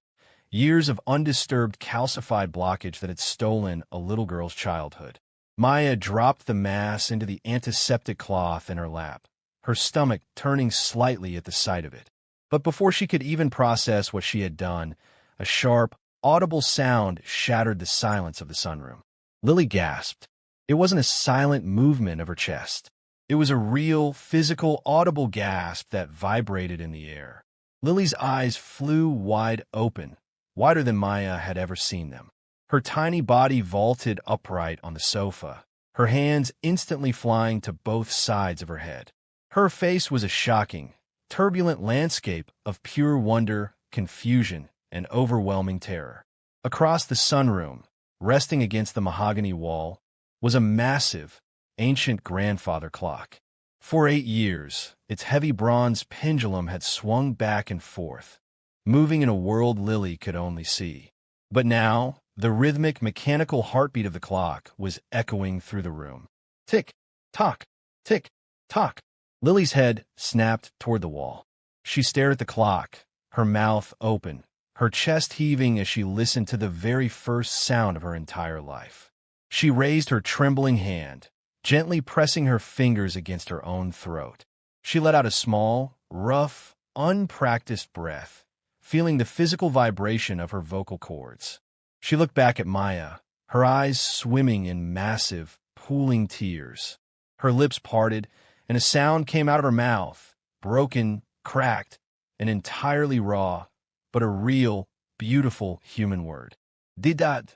Years of undisturbed calcified blockage that had stolen a little girl's childhood. Maya dropped the mass into the antiseptic cloth in her lap, her stomach turning slightly at the sight of it. But before she could even process what she had done, a sharp, audible sound shattered the silence of the sunroom. Lily gasped. It wasn't a silent movement of her chest. It was a real, physical, audible gasp that vibrated in the air. Lily's eyes flew wide open, wider than Maya had ever seen them. Her tiny body vaulted upright on the sofa, her hands instantly flying to both sides of her head. Her face was a shocking, turbulent landscape of pure wonder, confusion, and overwhelming terror. Across the sunroom, resting against the mahogany wall, was a massive, ancient grandfather clock. For 8 years, its heavy bronze pendulum had swung back and forth, moving in a world Lily could only see. But now, the rhythmic, mechanical heartbeat of the clock was echoing through the room. Tick, tock, tick, tock. Lily's head snapped toward the wall. She stared at the clock, her mouth open, her chest heaving as she listened to the very first sound of her entire life. She raised her trembling hand, gently pressing her fingers against her own throat. She let out a small, rough, unpracticed breath, feeling the physical vibration of her vocal cords. She looked back at Maya, her eyes swimming in massive, pooling tears. Her lips parted, and a sound came out of her mouth, broken, cracked, and entirely raw, but a real, beautiful human word. Didad,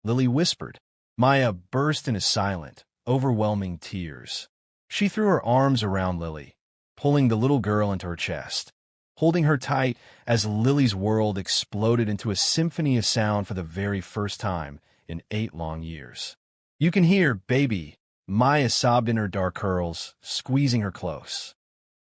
Lily whispered. Maya burst into silent, overwhelming tears. She threw her arms around Lily, pulling the little girl into her chest, holding her tight as Lily's world exploded into a symphony of sound for the very first time in 8 long years. "You can hear, baby," Maya sobbed in her dark curls, squeezing her close.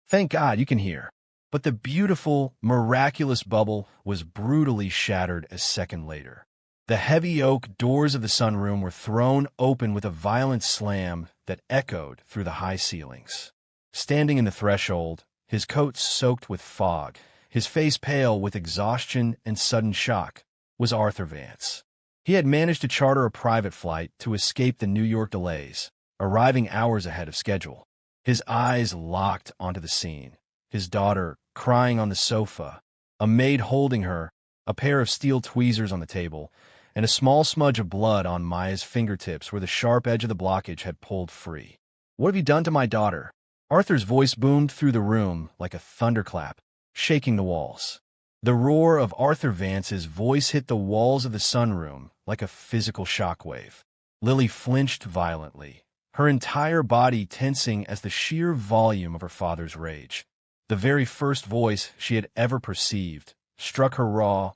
"Thank God you can hear." But the beautiful, miraculous bubble was brutally shattered a second later. The heavy oak doors of the sunroom were thrown open with a violent slam that echoed through the high ceilings. Standing in the threshold, his coat soaked with fog, his face pale with exhaustion and sudden shock, was Arthur Vance. He had managed to charter a private flight to escape the New York delays, arriving hours ahead of schedule. His eyes locked onto the scene, his daughter crying on the sofa, a maid holding her, a pair of steel tweezers on the table, and a small smudge of blood on Maya's fingertips where the sharp edge of the blockage had pulled free. "What have you done to my daughter?" Arthur's voice boomed through the room like a thunderclap, shaking the walls. The roar of Arthur Vance's voice hit the walls of the sunroom like a physical shockwave. Lily flinched violently, her entire body tensing as the sheer volume of her father's rage, the very first voice she had ever perceived, struck her raw,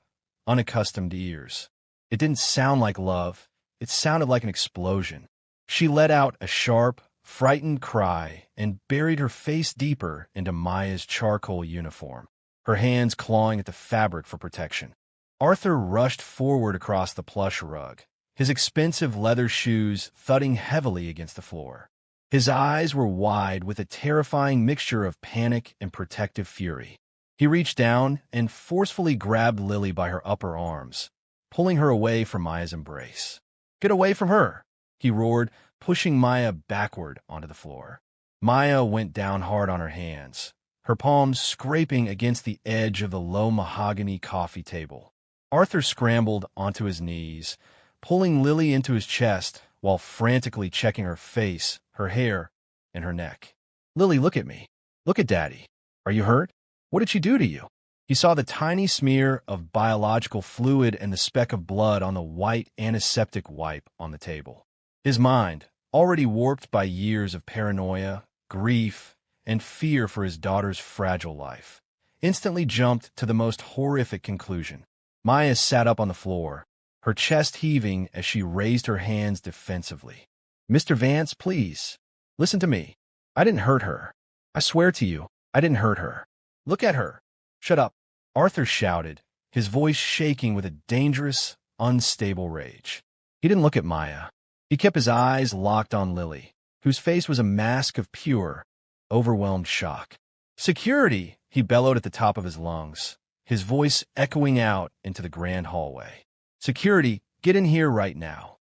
unaccustomed ears. It didn't sound like love. It sounded like an explosion. She let out a sharp, frightened cry and buried her face deeper into Maya's charcoal uniform, her hands clawing at the fabric for protection. Arthur rushed forward across the plush rug, his expensive leather shoes thudding heavily against the floor. His eyes were wide with a terrifying mixture of panic and protective fury. He reached down and forcefully grabbed Lily by her upper arms, pulling her away from Maya's embrace. "Get away from her!" he roared, pushing Maya backward onto the floor. Maya went down hard on her hands, her palms scraping against the edge of the low mahogany coffee table. Arthur scrambled onto his knees, pulling Lily into his chest while frantically checking her face, her hair, and her neck. "Lily, look at me. Look at Daddy. Are you hurt? What did she do to you?" He saw the tiny smear of biological fluid and the speck of blood on the white antiseptic wipe on the table. His mind, already warped by years of paranoia, grief, and fear for his daughter's fragile life, instantly jumped to the most horrific conclusion. Maya sat up on the floor, her chest heaving as she raised her hands defensively. "Mr. Vance, please, listen to me. I didn't hurt her. I swear to you, I didn't hurt her. Look at her." "Shut up," Arthur shouted, his voice shaking with a dangerous, unstable rage. He didn't look at Maya. He kept his eyes locked on Lily, whose face was a mask of pure, overwhelmed shock. "Security!" he bellowed at the top of his lungs, his voice echoing out into the grand hallway. "Security, get in here right now."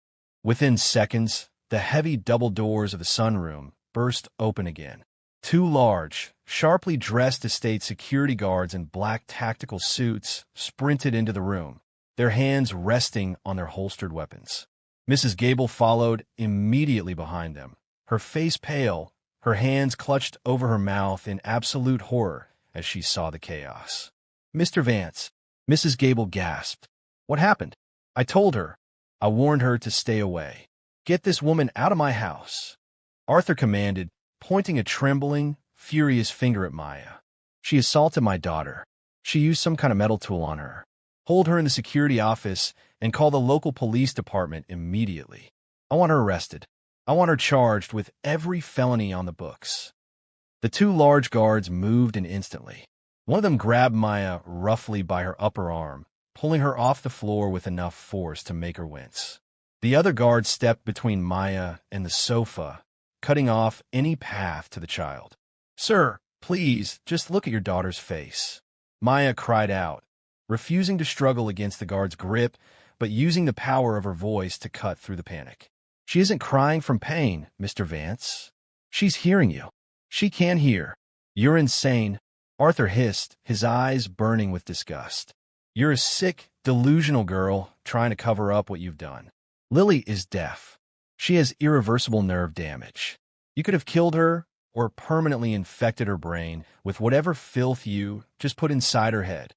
Within seconds, the heavy double doors of the sunroom burst open again. 2 large, sharply dressed estate security guards in black tactical suits sprinted into the room, their hands resting on their holstered weapons. Mrs. Gable followed immediately behind them, her face pale, her hands clutched over her mouth in absolute horror as she saw the chaos. "Mr. Vance," Mrs. Gable gasped. "What happened?" "I told her. I warned her to stay away. Get this woman out of my house," Arthur commanded, pointing a trembling, furious finger at Maya. "She assaulted my daughter. She used some kind of metal tool on her. Hold her in the security office and call the local police department immediately. I want her arrested. I want her charged with every felony on the books." The 2 large guards moved in instantly. One of them grabbed Maya roughly by her upper arm, pulling her off the floor with enough force to make her wince. The other guard stepped between Maya and the sofa, cutting off any path to the child. "Sir, please, just look at your daughter's face," Maya cried out, refusing to struggle against the guard's grip, but using the power of her voice to cut through the panic. "She isn't crying from pain, Mr. Vance. She's hearing you. She can hear. You're insane. Arthur hissed, his eyes burning with disgust. You're a sick, delusional girl trying to cover up what you've done. Lily is deaf. She has irreversible nerve damage. You could have killed her or permanently infected her brain with whatever filth you just put inside her head.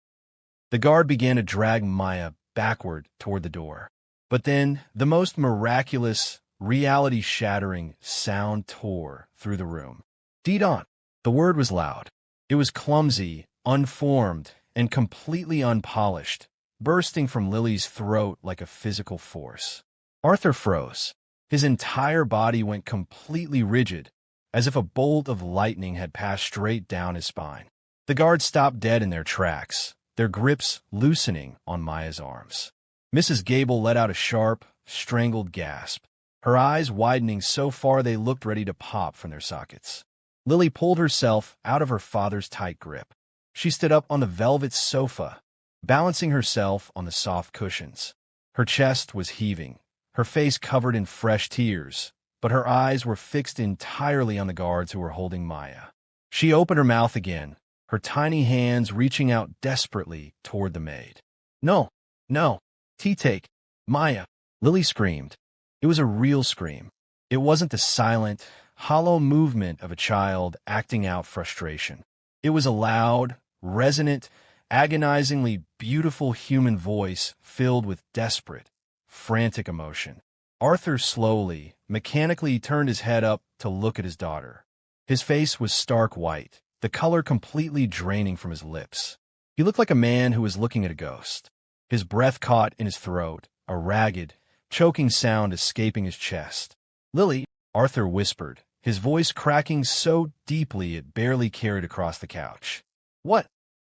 The guard began to drag Maya backward toward the door. But then the most miraculous, reality-shattering sound tore through the room. Deed-on. The word was loud. It was clumsy, unformed, and completely unpolished, bursting from Lily's throat like a physical force. Arthur froze. His entire body went completely rigid, as if a bolt of lightning had passed straight down his spine. The guards stopped dead in their tracks, their grips loosening on Maya's arms. Mrs. Gable let out a sharp, strangled gasp, her eyes widening so far they looked ready to pop from their sockets. Lily pulled herself out of her father's tight grip. She stood up on the velvet sofa, balancing herself on the soft cushions. Her chest was heaving, her face covered in fresh tears, but her eyes were fixed entirely on the guards who were holding Maya. She opened her mouth again, her tiny hands reaching out desperately toward the maid. No, no, take, Maya, Lily screamed. It was a real scream. It wasn't the silent, hollow movement of a child acting out frustration. It was a loud, resonant, agonizingly beautiful human voice filled with desperate, frantic emotion. Arthur slowly, mechanically turned his head up to look at his daughter. His face was stark white, the color completely draining from his lips. He looked like a man who was looking at a ghost. His breath caught in his throat, a ragged, choking sound escaping his chest. Lily, Arthur whispered, his voice cracking so deeply it barely carried across the couch. What?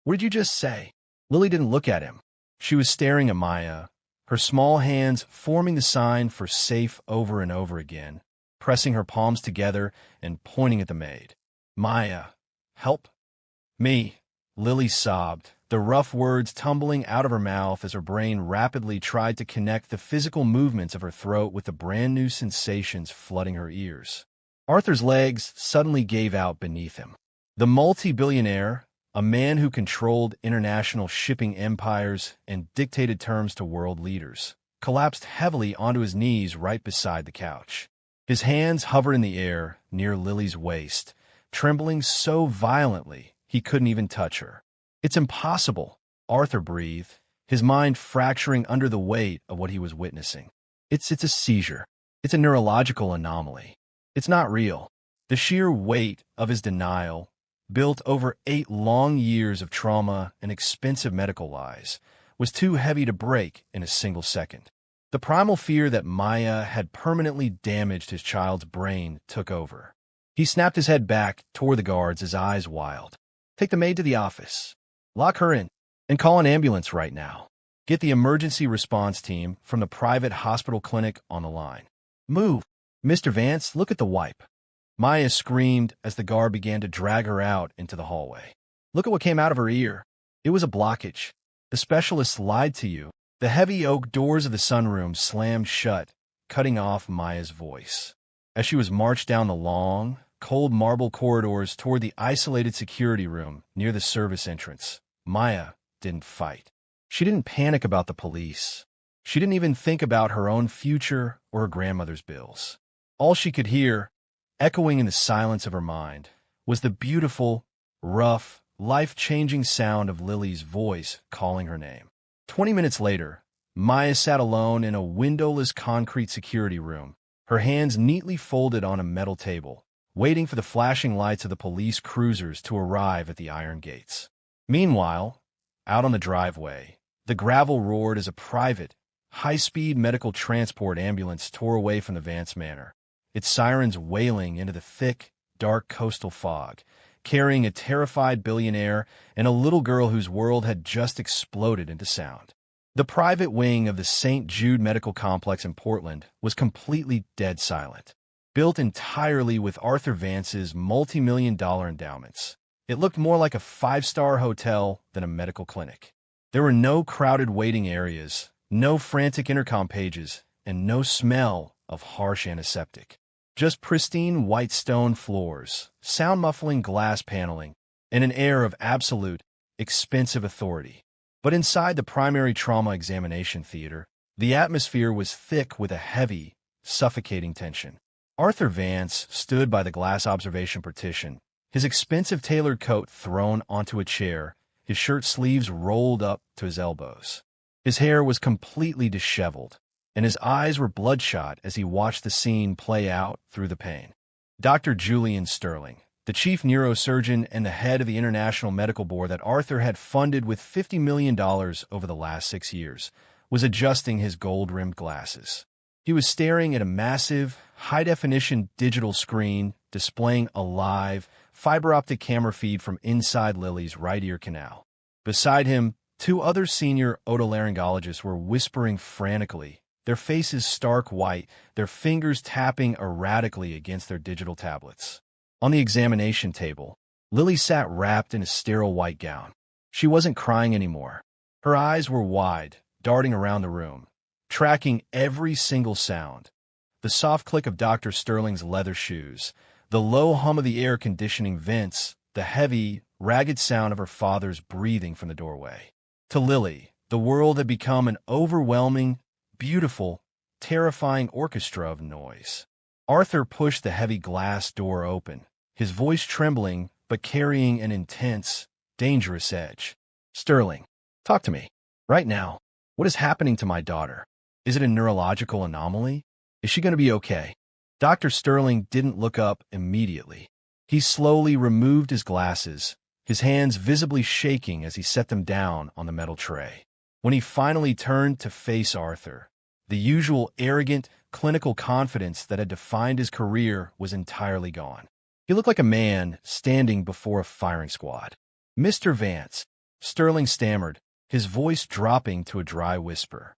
What did you just say? Lily didn't look at him. She was staring at Maya, her small hands forming the sign for safe over and over again, pressing her palms together and pointing at the maid. Maya, help me, Lily sobbed, the rough words tumbling out of her mouth as her brain rapidly tried to connect the physical movements of her throat with the brand new sensations flooding her ears. Arthur's legs suddenly gave out beneath him. The multi-billionaire, a man who controlled international shipping empires and dictated terms to world leaders, collapsed heavily onto his knees right beside the couch. His hands hovered in the air near Lily's waist, trembling so violently he couldn't even touch her. It's impossible, Arthur breathed, his mind fracturing under the weight of what he was witnessing. It's a seizure. It's a neurological anomaly. It's not real. The sheer weight of his denial, built over 8 long years of trauma and expensive medical lies, was too heavy to break in a single second. The primal fear that Maya had permanently damaged his child's brain took over. He snapped his head back toward the guards, his eyes wild. Take the maid to the office. Lock her in, and call an ambulance right now. Get the emergency response team from the private hospital clinic on the line. Move. Mr. Vance, look at the wipe. Maya screamed as the guard began to drag her out into the hallway. Look at what came out of her ear. It was a blockage. The specialists lied to you. The heavy oak doors of the sunroom slammed shut, cutting off Maya's voice. As she was marched down the long, cold marble corridors toward the isolated security room near the service entrance, Maya didn't fight. She didn't panic about the police. She didn't even think about her own future or her grandmother's bills. All she could hear, echoing in the silence of her mind, was the beautiful, rough, life-changing sound of Lily's voice calling her name. 20 minutes later, Maya sat alone in a windowless concrete security room, her hands neatly folded on a metal table, waiting for the flashing lights of the police cruisers to arrive at the iron gates. Meanwhile, out on the driveway, the gravel roared as a private, high-speed medical transport ambulance tore away from the Vance Manor, its sirens wailing into the thick, dark coastal fog, carrying a terrified billionaire and a little girl whose world had just exploded into sound. The private wing of the St. Jude Medical Complex in Portland was completely dead silent, built entirely with Arthur Vance's multi-million-dollar endowments. It looked more like a 5-star hotel than a medical clinic. There were no crowded waiting areas, no frantic intercom pages, and no smell of harsh antiseptic. Just pristine white stone floors, sound-muffling glass paneling, and an air of absolute, expensive authority. But inside the primary trauma examination theater, the atmosphere was thick with a heavy, suffocating tension. Arthur Vance stood by the glass observation partition, his expensive tailored coat thrown onto a chair, his shirt sleeves rolled up to his elbows. His hair was completely disheveled, and his eyes were bloodshot as he watched the scene play out through the pain. Dr. Julian Sterling, the chief neurosurgeon and the head of the International Medical Board that Arthur had funded with $50 million over the last 6 years, was adjusting his gold-rimmed glasses. He was staring at a massive, high-definition digital screen displaying a live, fiber-optic camera feed from inside Lily's right ear canal. Beside him, 2 other senior otolaryngologists were whispering frantically, their faces stark white, their fingers tapping erratically against their digital tablets. On the examination table, Lily sat wrapped in a sterile white gown. She wasn't crying anymore. Her eyes were wide, darting around the room, tracking every single sound. The soft click of Dr. Sterling's leather shoes, the low hum of the air conditioning vents, the heavy, ragged sound of her father's breathing from the doorway. To Lily, the world had become an overwhelming, beautiful, terrifying orchestra of noise. Arthur pushed the heavy glass door open, his voice trembling but carrying an intense, dangerous edge. "Sterling, talk to me. Right now. What is happening to my daughter? Is it a neurological anomaly? Is she going to be okay?" Dr. Sterling didn't look up immediately. He slowly removed his glasses, his hands visibly shaking as he set them down on the metal tray. When he finally turned to face Arthur, the usual arrogant, clinical confidence that had defined his career was entirely gone. He looked like a man standing before a firing squad. "Mr. Vance," Sterling stammered, his voice dropping to a dry whisper.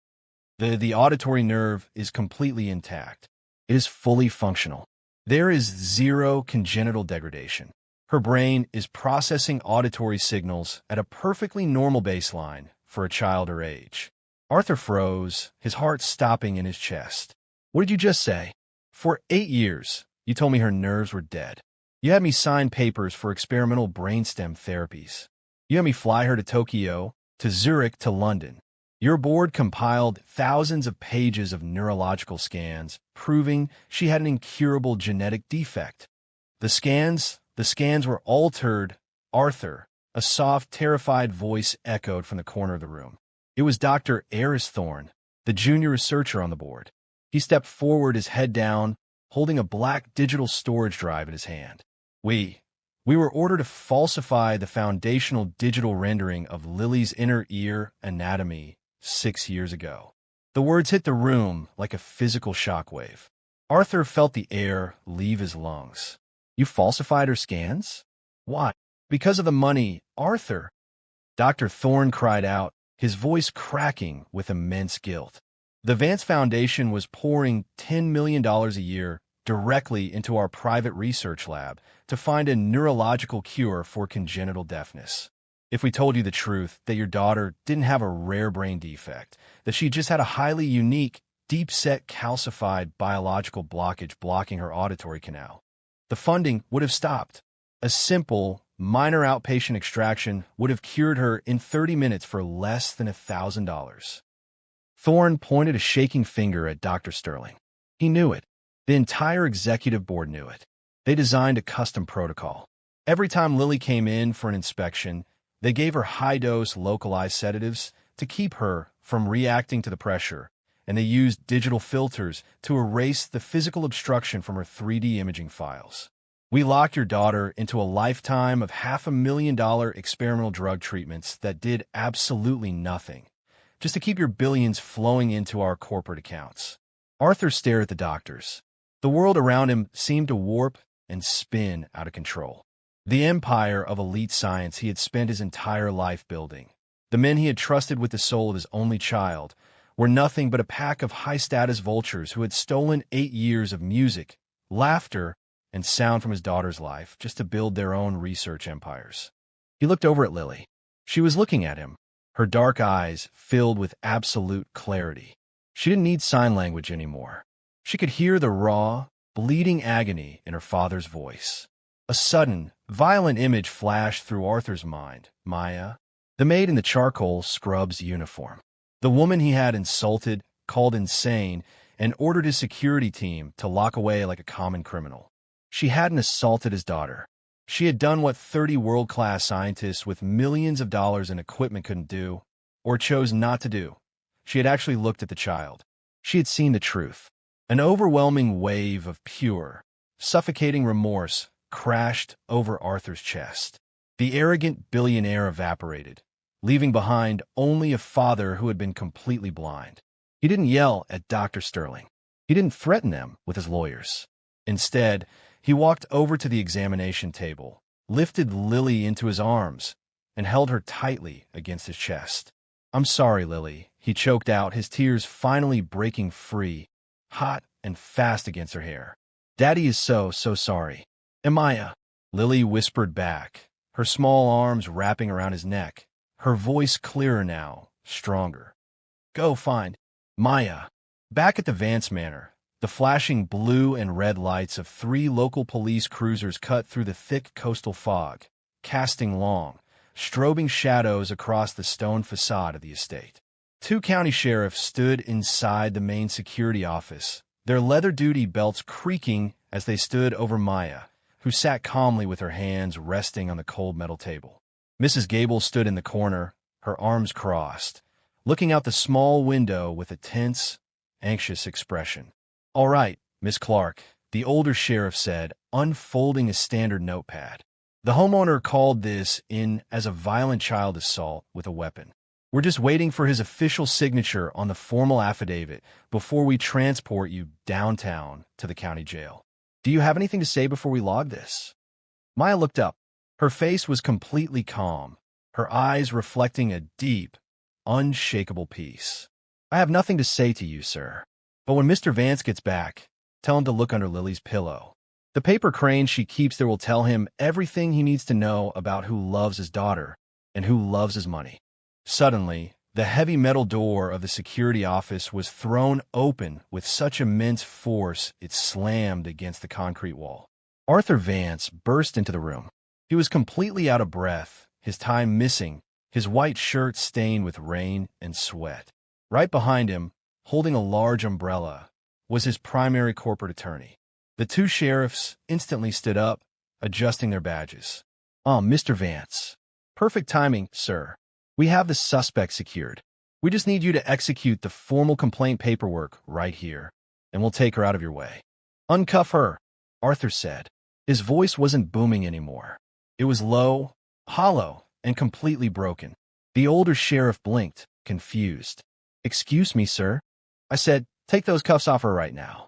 The auditory nerve is completely intact. It is fully functional. There is zero congenital degradation. Her brain is processing auditory signals at a perfectly normal baseline for a child her age. Arthur froze, his heart stopping in his chest. "What did you just say? For 8 years, you told me her nerves were dead. You had me sign papers for experimental brainstem therapies. You had me fly her to Tokyo, to Zurich, to London. Your board compiled thousands of pages of neurological scans, proving she had an incurable genetic defect. The scans were altered." "Arthur," a soft, terrified voice echoed from the corner of the room. It was Dr. Eris Thorne, the junior researcher on the board. He stepped forward, his head down, holding a black digital storage drive in his hand. We were ordered to falsify the foundational digital rendering of Lily's inner ear anatomy 6 years ago." The words hit the room like a physical shockwave. Arthur felt the air leave his lungs. "You falsified her scans? Why?" "Because of the money, Arthur," Dr. Thorne cried out, his voice cracking with immense guilt. "The Vance Foundation was pouring $10 million a year directly into our private research lab to find a neurological cure for congenital deafness. If we told you the truth, that your daughter didn't have a rare brain defect, that she just had a highly unique, deep-set calcified biological blockage blocking her auditory canal, the funding would have stopped. A simple, minor outpatient extraction would have cured her in 30 minutes for less than $1,000. Thorne pointed a shaking finger at Dr. Sterling. He knew it. The entire executive board knew it. They designed a custom protocol. Every time Lily came in for an inspection, they gave her high-dose localized sedatives to keep her from reacting to the pressure, and they used digital filters to erase the physical obstruction from her 3D imaging files. "We locked your daughter into a lifetime of $500,000 experimental drug treatments that did absolutely nothing, just to keep your billions flowing into our corporate accounts." Arthur stared at the doctors. The world around him seemed to warp and spin out of control. The empire of elite science he had spent his entire life building, the men he had trusted with the soul of his only child, were nothing but a pack of high-status vultures who had stolen 8 years of music, laughter, and sound from his daughter's life just to build their own research empires. He looked over at Lily. She was looking at him, her dark eyes filled with absolute clarity. She didn't need sign language anymore. She could hear the raw, bleeding agony in her father's voice. A sudden, Violent image flashed through Arthur's mind. Maya, the maid in the charcoal scrub's uniform. The woman he had insulted, called insane, and ordered his security team to lock away like a common criminal. She hadn't assaulted his daughter. She had done what 30 world-class scientists with millions of dollars in equipment couldn't do, or chose not to do. She had actually looked at the child. She had seen the truth. An overwhelming wave of pure, suffocating remorse crashed over Arthur's chest. The arrogant billionaire evaporated, leaving behind only a father who had been completely blind. He didn't yell at Dr. Sterling. He didn't threaten them with his lawyers. Instead, he walked over to the examination table, lifted Lily into his arms, and held her tightly against his chest. "I'm sorry, Lily," he choked out, his tears finally breaking free, hot and fast against her hair. "Daddy is so sorry." "And Maya," Lily whispered back, her small arms wrapping around his neck, her voice clearer now, stronger. "Go find Maya." Back at the Vance Manor, the flashing blue and red lights of 3 local police cruisers cut through the thick coastal fog, casting long, strobing shadows across the stone facade of the estate. 2 county sheriffs stood inside the main security office, their leather duty belts creaking as they stood over Maya, who sat calmly with her hands resting on the cold metal table. Mrs. Gable stood in the corner, her arms crossed, looking out the small window with a tense, anxious expression. "All right, Miss Clark," the older sheriff said, unfolding a standard notepad. "The homeowner called this in as a violent child assault with a weapon. We're just waiting for his official signature on the formal affidavit before we transport you downtown to the county jail. Do you have anything to say before we log this?" Maya looked up. Her face was completely calm, her eyes reflecting a deep, unshakable peace. "I have nothing to say to you, sir. But when Mr. Vance gets back, tell him to look under Lily's pillow. The paper crane she keeps there will tell him everything he needs to know about who loves his daughter and who loves his money." Suddenly, the heavy metal door of the security office was thrown open with such immense force it slammed against the concrete wall. Arthur Vance burst into the room. He was completely out of breath, his tie missing, his white shirt stained with rain and sweat. Right behind him, holding a large umbrella, was his primary corporate attorney. The 2 sheriffs instantly stood up, adjusting their badges. Mr. Vance. Perfect timing, sir. We have the suspect secured. We just need you to execute the formal complaint paperwork right here, and we'll take her out of your way." "Uncuff her," Arthur said. His voice wasn't booming anymore. It was low, hollow, and completely broken. The older sheriff blinked, confused. "Excuse me, sir. I said, take those cuffs off her right now."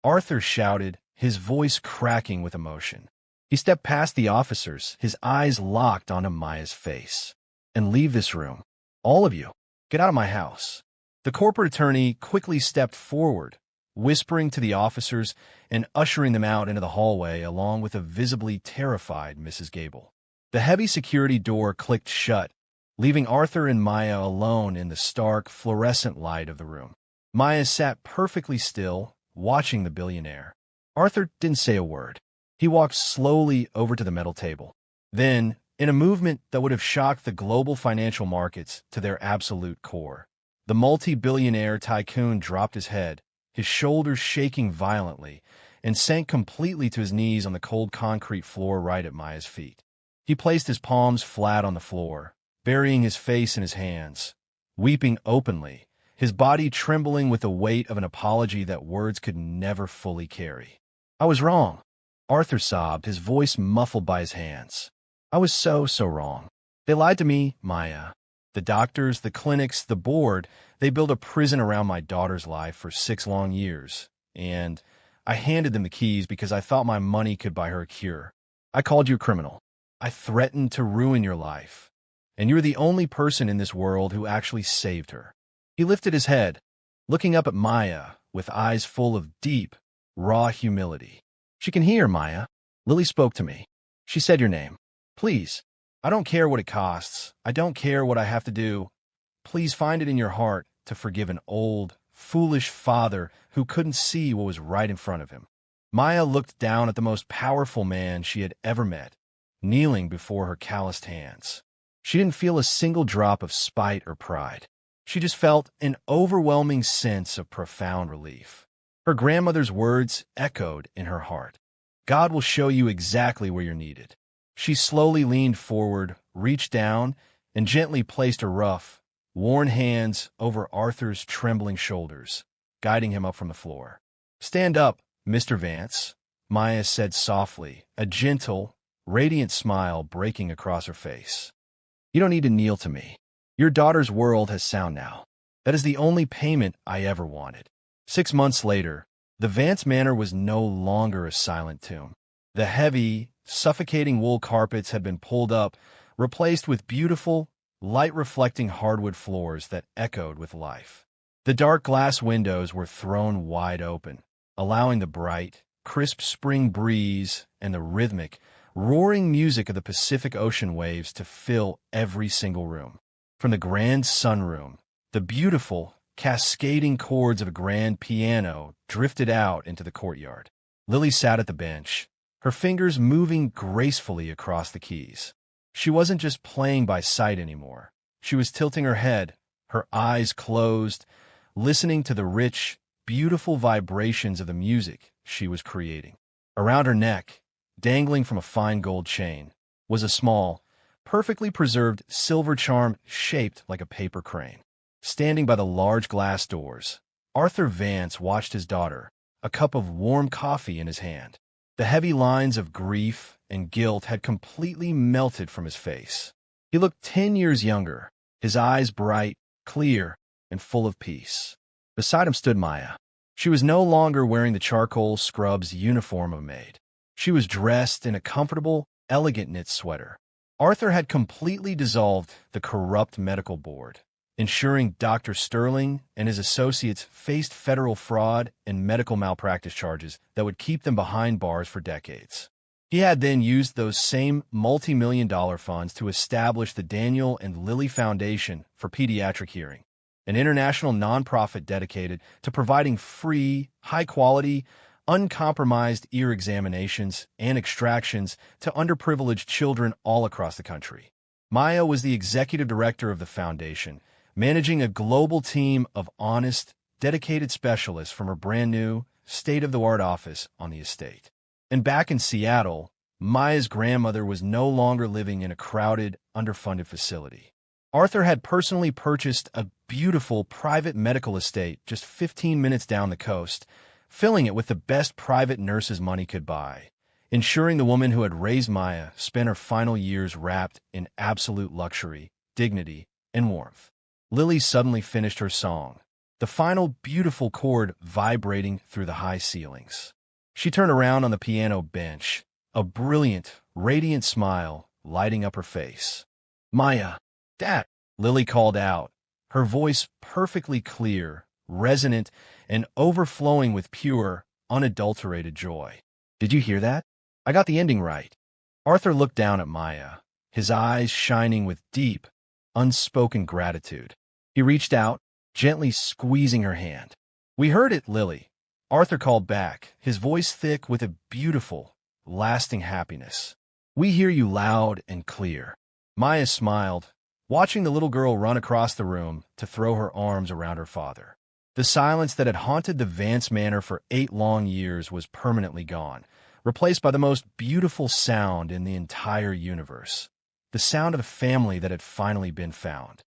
Arthur shouted, his voice cracking with emotion. He stepped past the officers, his eyes locked onto Maya's face. "And leave this room. All of you. Get out of my house." The corporate attorney quickly stepped forward, whispering to the officers and ushering them out into the hallway along with a visibly terrified Mrs. Gable. The heavy security door clicked shut, leaving Arthur and Maya alone in the stark, fluorescent light of the room. Maya sat perfectly still, watching the billionaire. Arthur didn't say a word. He walked slowly over to the metal table. Then, in a movement that would have shocked the global financial markets to their absolute core, the multi-billionaire tycoon dropped his head, his shoulders shaking violently, and sank completely to his knees on the cold concrete floor right at Maya's feet. He placed his palms flat on the floor, burying his face in his hands, weeping openly, his body trembling with the weight of an apology that words could never fully carry. "I was wrong," Arthur sobbed, his voice muffled by his hands. "I was so wrong. They lied to me, Maya. The doctors, the clinics, the board, they built a prison around my daughter's life for 6 long years, and I handed them the keys because I thought my money could buy her a cure. I called you a criminal. I threatened to ruin your life, and you're the only person in this world who actually saved her." He lifted his head, looking up at Maya with eyes full of deep, raw humility. "She can hear, Maya. Lily spoke to me. She said your name. Please, I don't care what it costs. I don't care what I have to do. Please find it in your heart to forgive an old, foolish father who couldn't see what was right in front of him." Maya looked down at the most powerful man she had ever met, kneeling before her calloused hands. She didn't feel a single drop of spite or pride. She just felt an overwhelming sense of profound relief. Her grandmother's words echoed in her heart. God will show you exactly where you're needed. She slowly leaned forward, reached down, and gently placed her rough, worn hands over Arthur's trembling shoulders, guiding him up from the floor. "Stand up, Mr. Vance," Maya said softly, a gentle, radiant smile breaking across her face. "You don't need to kneel to me. Your daughter's world has sound now. That is the only payment I ever wanted." 6 months later, the Vance Manor was no longer a silent tomb. The heavy, suffocating wool carpets had been pulled up, replaced with beautiful, light-reflecting hardwood floors that echoed with life. The dark glass windows were thrown wide open, allowing the bright, crisp spring breeze and the rhythmic, roaring music of the Pacific Ocean waves to fill every single room. From the grand sunroom, the beautiful, cascading chords of a grand piano drifted out into the courtyard. Lily sat at the bench, her fingers moving gracefully across the keys. She wasn't just playing by sight anymore. She was tilting her head, her eyes closed, listening to the rich, beautiful vibrations of the music she was creating. Around her neck, dangling from a fine gold chain, was a small, perfectly preserved silver charm shaped like a paper crane. Standing by the large glass doors, Arthur Vance watched his daughter, a cup of warm coffee in his hand. The heavy lines of grief and guilt had completely melted from his face. He looked 10 years younger, his eyes bright, clear, and full of peace. Beside him stood Maya. She was no longer wearing the charcoal scrub's uniform of maid. She was dressed in a comfortable, elegant knit sweater. Arthur had completely dissolved the corrupt medical board, ensuring Dr. Sterling and his associates faced federal fraud and medical malpractice charges that would keep them behind bars for decades. He had then used those same multi-million-dollar funds to establish the Daniel and Lily Foundation for Pediatric Hearing, an international nonprofit dedicated to providing free, high-quality, uncompromised ear examinations and extractions to underprivileged children all across the country. Maya was the executive director of the foundation, managing a global team of honest, dedicated specialists from her brand-new, state-of-the-art office on the estate. And back in Seattle, Maya's grandmother was no longer living in a crowded, underfunded facility. Arthur had personally purchased a beautiful private medical estate just 15 minutes down the coast, filling it with the best private nurses money could buy, ensuring the woman who had raised Maya spent her final years wrapped in absolute luxury, dignity, and warmth. Lily suddenly finished her song, the final beautiful chord vibrating through the high ceilings. She turned around on the piano bench, a brilliant, radiant smile lighting up her face. "Maya, Dad," Lily called out, her voice perfectly clear, resonant, and overflowing with pure, unadulterated joy. "Did you hear that? I got the ending right." Arthur looked down at Maya, his eyes shining with deep, unspoken gratitude. He reached out, gently squeezing her hand. "We heard it, Lily," Arthur called back, his voice thick with a beautiful, lasting happiness. "We hear you loud and clear." Maya smiled, watching the little girl run across the room to throw her arms around her father. The silence that had haunted the Vance Manor for 8 long years was permanently gone, replaced by the most beautiful sound in the entire universe. The sound of a family that had finally been found.